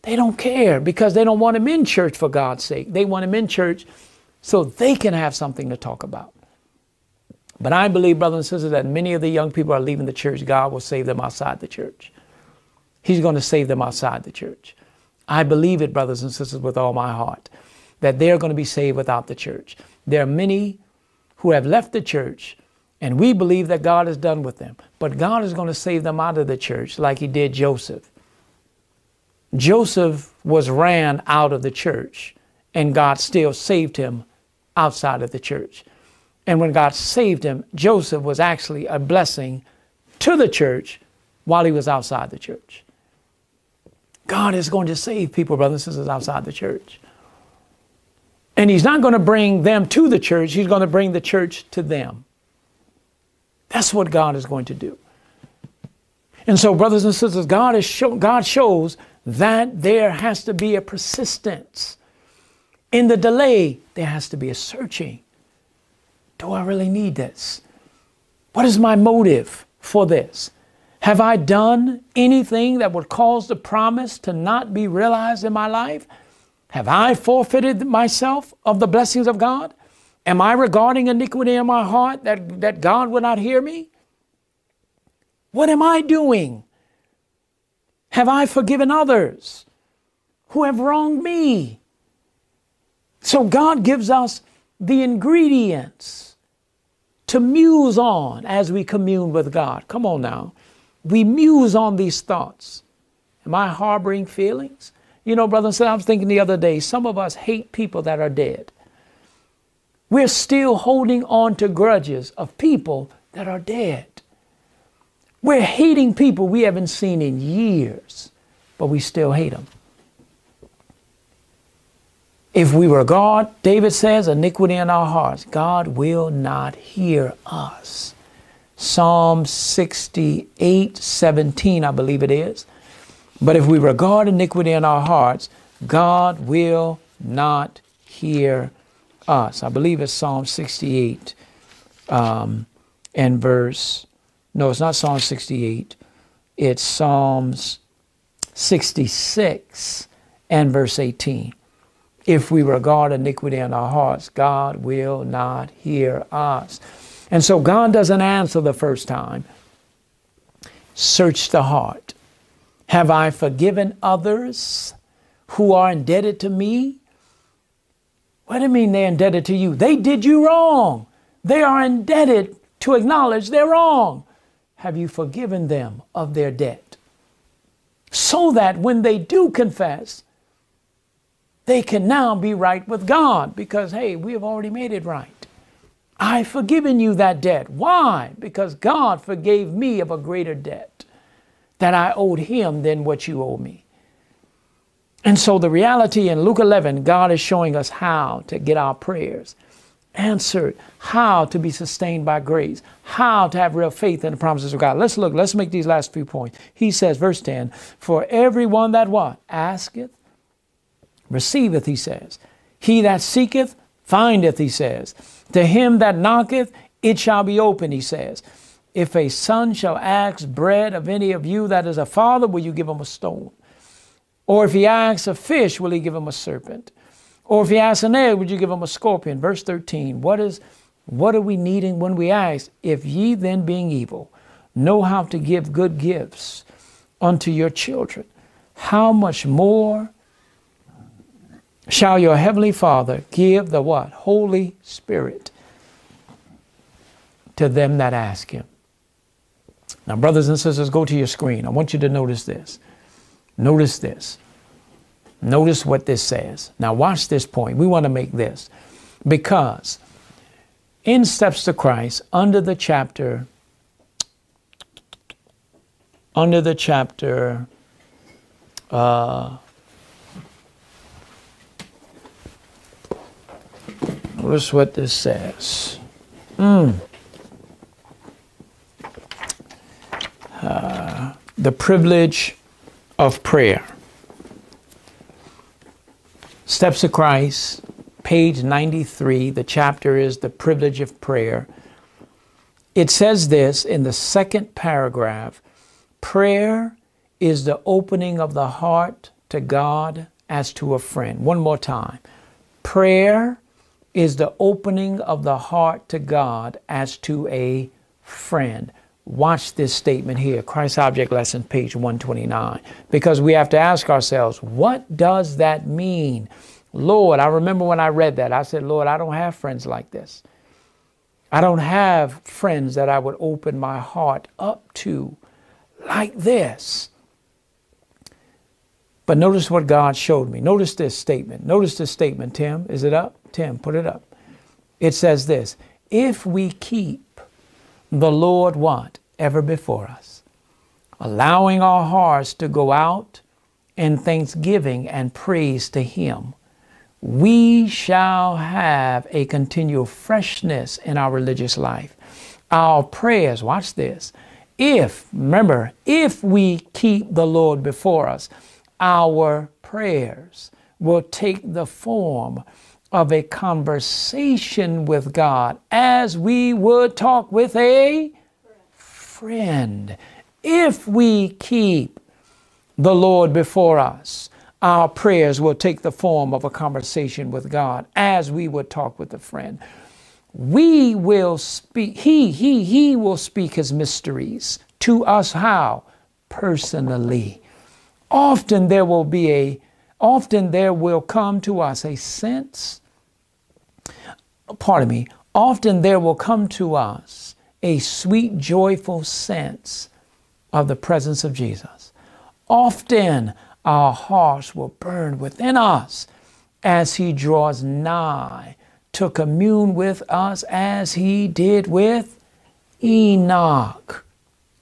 They don't care because they don't want them in church for God's sake. They want them in church so they can have something to talk about. But I believe, brothers and sisters, that many of the young people are leaving the church. God will save them outside the church. He's going to save them outside the church. I believe it, brothers and sisters, with all my heart, that they're going to be saved without the church. There are many who have left the church, and we believe that God is done with them. But God is going to save them out of the church like he did Joseph. Joseph was ran out of the church, and God still saved him outside of the church. And when God saved him, Joseph was actually a blessing to the church while he was outside the church. God is going to save people, brothers and sisters, outside the church. And he's not going to bring them to the church. He's going to bring the church to them. That's what God is going to do. And so, brothers and sisters, God shows that there has to be a persistence. In the delay, there has to be a searching. Do I really need this? What is my motive for this? Have I done anything that would cause the promise to not be realized in my life? Have I forfeited myself of the blessings of God? Am I regarding iniquity in my heart that God will not hear me? What am I doing? Have I forgiven others who have wronged me? So God gives us the ingredients to muse on as we commune with God. Come on now. We muse on these thoughts. Am I harboring feelings? You know, brother and sister, I was thinking the other day, some of us hate people that are dead. We're still holding on to grudges of people that are dead. We're hating people we haven't seen in years, but we still hate them. If we regard, David says, iniquity in our hearts, God will not hear us. Psalm 68:17, I believe it is. But if we regard iniquity in our hearts, God will not hear us. I believe it's Psalm 68 and verse, no, it's not Psalm 68. It's Psalms 66 and verse 18. If we regard iniquity in our hearts, God will not hear us. And so God doesn't answer the first time. Search the heart. Have I forgiven others who are indebted to me? What do you mean they're indebted to you? They did you wrong. They are indebted to acknowledge they're wrong. Have you forgiven them of their debt? So that when they do confess, they can now be right with God because, hey, we have already made it right. I've forgiven you that debt. Why? Because God forgave me of a greater debt that I owed him than what you owe me. And so the reality in Luke 11, God is showing us how to get our prayers answered, how to be sustained by grace, how to have real faith in the promises of God. Let's make these last few points. He says, verse 10, for everyone that what? Asketh, receiveth, he says. He that seeketh, findeth, he says. To him that knocketh, it shall be open, he says. If a son shall ask bread of any of you that is a father, will you give him a stone? Or if he asks a fish, will he give him a serpent? Or if he asks an egg, would you give him a scorpion? Verse 13, what are we needing when we ask? If ye then being evil know how to give good gifts unto your children, how much more shall your heavenly Father give the what? Holy Spirit to them that ask him. Now, brothers and sisters, go to your screen. I want you to notice this. Notice this. Notice what this says. Now, watch this point. We want to make this because in Steps to Christ, under the chapter, notice what this says. The privilege of prayer. Steps of Christ, page 93. The chapter is the privilege of prayer. It says this in the second paragraph. Prayer is the opening of the heart to God as to a friend. One more time. Prayer is the opening of the heart to God as to a friend. Watch this statement here, Christ Object Lesson, page 129, because we have to ask ourselves, what does that mean? Lord, I remember when I read that, I said, Lord, I don't have friends like this. I don't have friends that I would open my heart up to like this. But notice what God showed me. Notice this statement. Notice this statement, Tim. Is it up? Tim, put it up. It says this, if we keep the Lord what? Ever before us, allowing our hearts to go out in thanksgiving and praise to him, we shall have a continual freshness in our religious life. Our prayers, watch this, remember, if we keep the Lord before us, our prayers will take the form of a conversation with God as we would talk with a friend. If we keep the Lord before us, our prayers will take the form of a conversation with God as we would talk with a friend. We will speak, he will speak his mysteries to us. How? Personally. Often there will come to us a sense, often there will come to us a sweet, joyful sense of the presence of Jesus. Often our hearts will burn within us as he draws nigh to commune with us as he did with Enoch.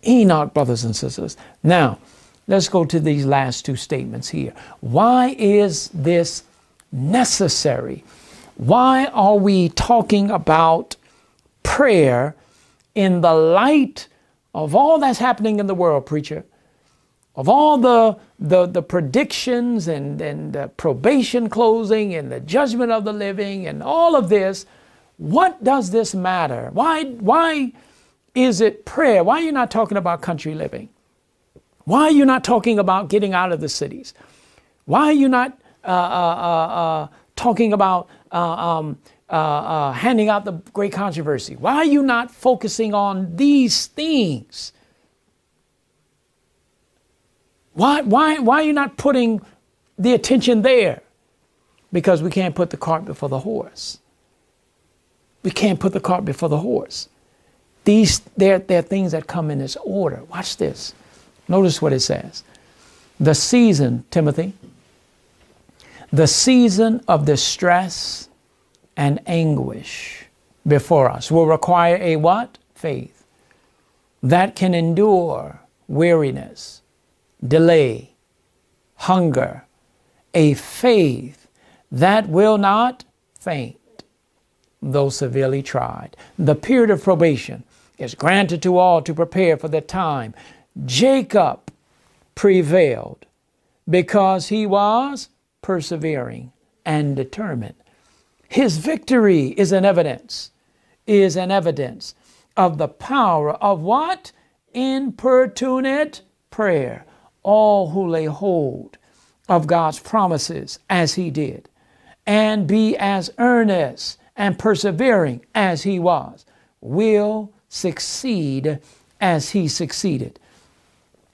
Enoch, brothers and sisters. Now, let's go to these last two statements here. Why is this necessary? Why are we talking about prayer in the light of all that's happening in the world, preacher? Of all the predictions and the probation closing and the judgment of the living and all of this, what does this matter? Why is it prayer? Why are you not talking about country living? Why are you not talking about getting out of the cities? Why are you not talking about handing out the great controversy? Why are you not focusing on these things? Why are you not putting the attention there? Because we can't put the cart before the horse. We can't put the cart before the horse. There are things that come in this order. Watch this. Notice what it says. The season, Timothy, the season of distress and anguish before us will require a what? Faith that can endure weariness, delay, hunger, a faith that will not faint, though severely tried. The period of probation is granted to all to prepare for the time. Jacob prevailed because he was persevering and determined. His victory is an evidence of the power of what? Importunate prayer. All who lay hold of God's promises as he did, and be as earnest and persevering as he was, will succeed as he succeeded.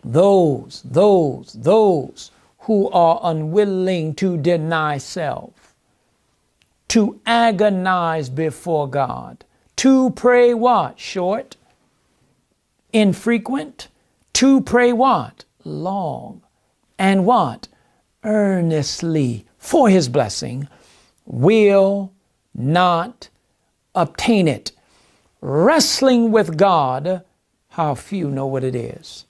Those who are unwilling to deny self, to agonize before God, to pray what? Short, infrequent, to pray what? Long, and what? Earnestly for his blessing, will not obtain it. Wrestling with God, how few know what it is.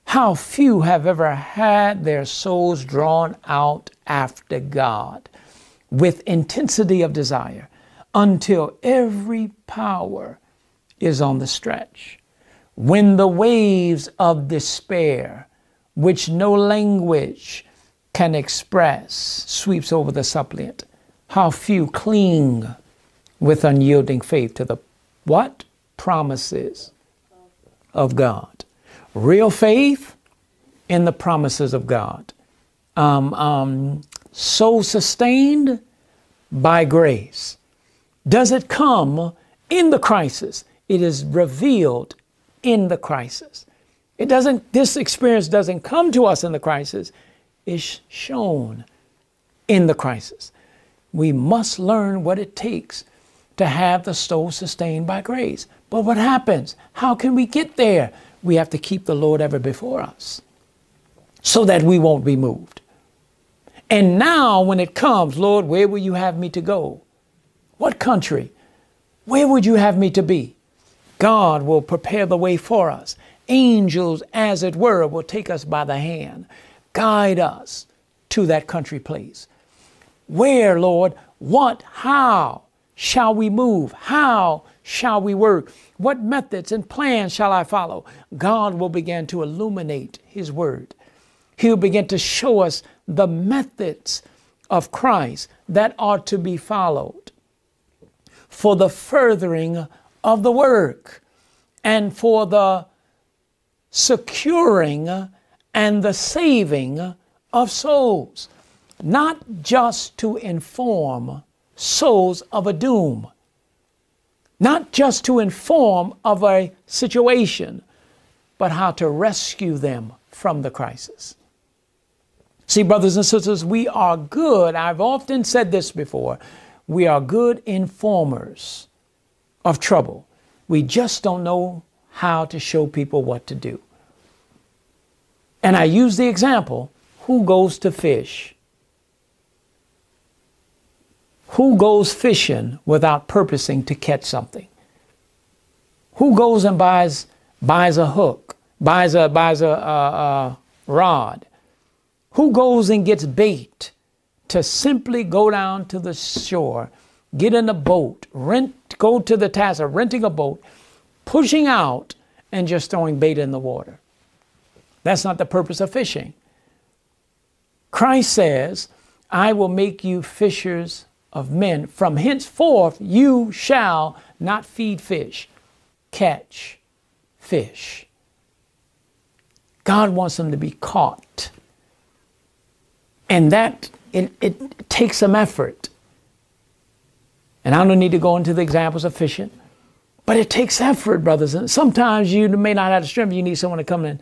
How few have ever had their souls drawn out after God with intensity of desire until every power is on the stretch. When the waves of despair, which no language can express, sweeps over the suppliant, how few cling with unyielding faith to the what? Promises of God. Real faith in the promises of God. So sustained by grace. Does it come in the crisis? It is revealed in the crisis. This experience doesn't come to us in the crisis. It's shown in the crisis. We must learn what it takes to have the soul sustained by grace. But what happens? How can we get there? We have to keep the Lord ever before us so that we won't be moved. And now when it comes, Lord, where will you have me to go? What country? Where would you have me to be? God will prepare the way for us. Angels, as it were, will take us by the hand, guide us to that country place. Where, Lord? What? How shall we move? How shall we work? What methods and plans shall I follow? God will begin to illuminate his word. He'll begin to show us the methods of Christ that are to be followed for the furthering of the work and for the securing and the saving of souls, not just to inform souls of a doom, not just to inform of a situation, but how to rescue them from the crisis. See, brothers and sisters, we are good. I've often said this before. We are good informers of trouble. We just don't know how to show people what to do. And I use the example, who goes to fish? Who goes fishing without purposing to catch something? Who goes and buys a hook, buys a rod? Who goes and gets bait to simply go down to the shore, get in a boat, go to the task of renting a boat, pushing out, and just throwing bait in the water? That's not the purpose of fishing. Christ says, I will make you fishers of men. From henceforth, you shall not feed fish, catch fish. God wants them to be caught. And that, it takes some effort. And I don't need to go into the examples of fishing, but it takes effort, brothers. And sometimes you may not have the strength. You need someone to come and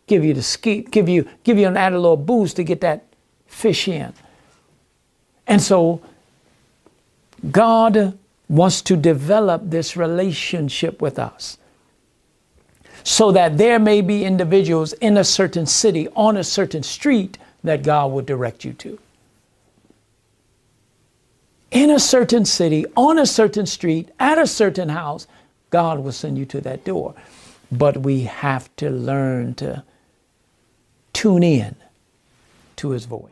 give you the ski, give you an add a little boost to get that fish in. And so God wants to develop this relationship with us so that there may be individuals in a certain city, on a certain street, that God will direct you to. In a certain city, on a certain street, at a certain house, God will send you to that door. But we have to learn to tune in to his voice.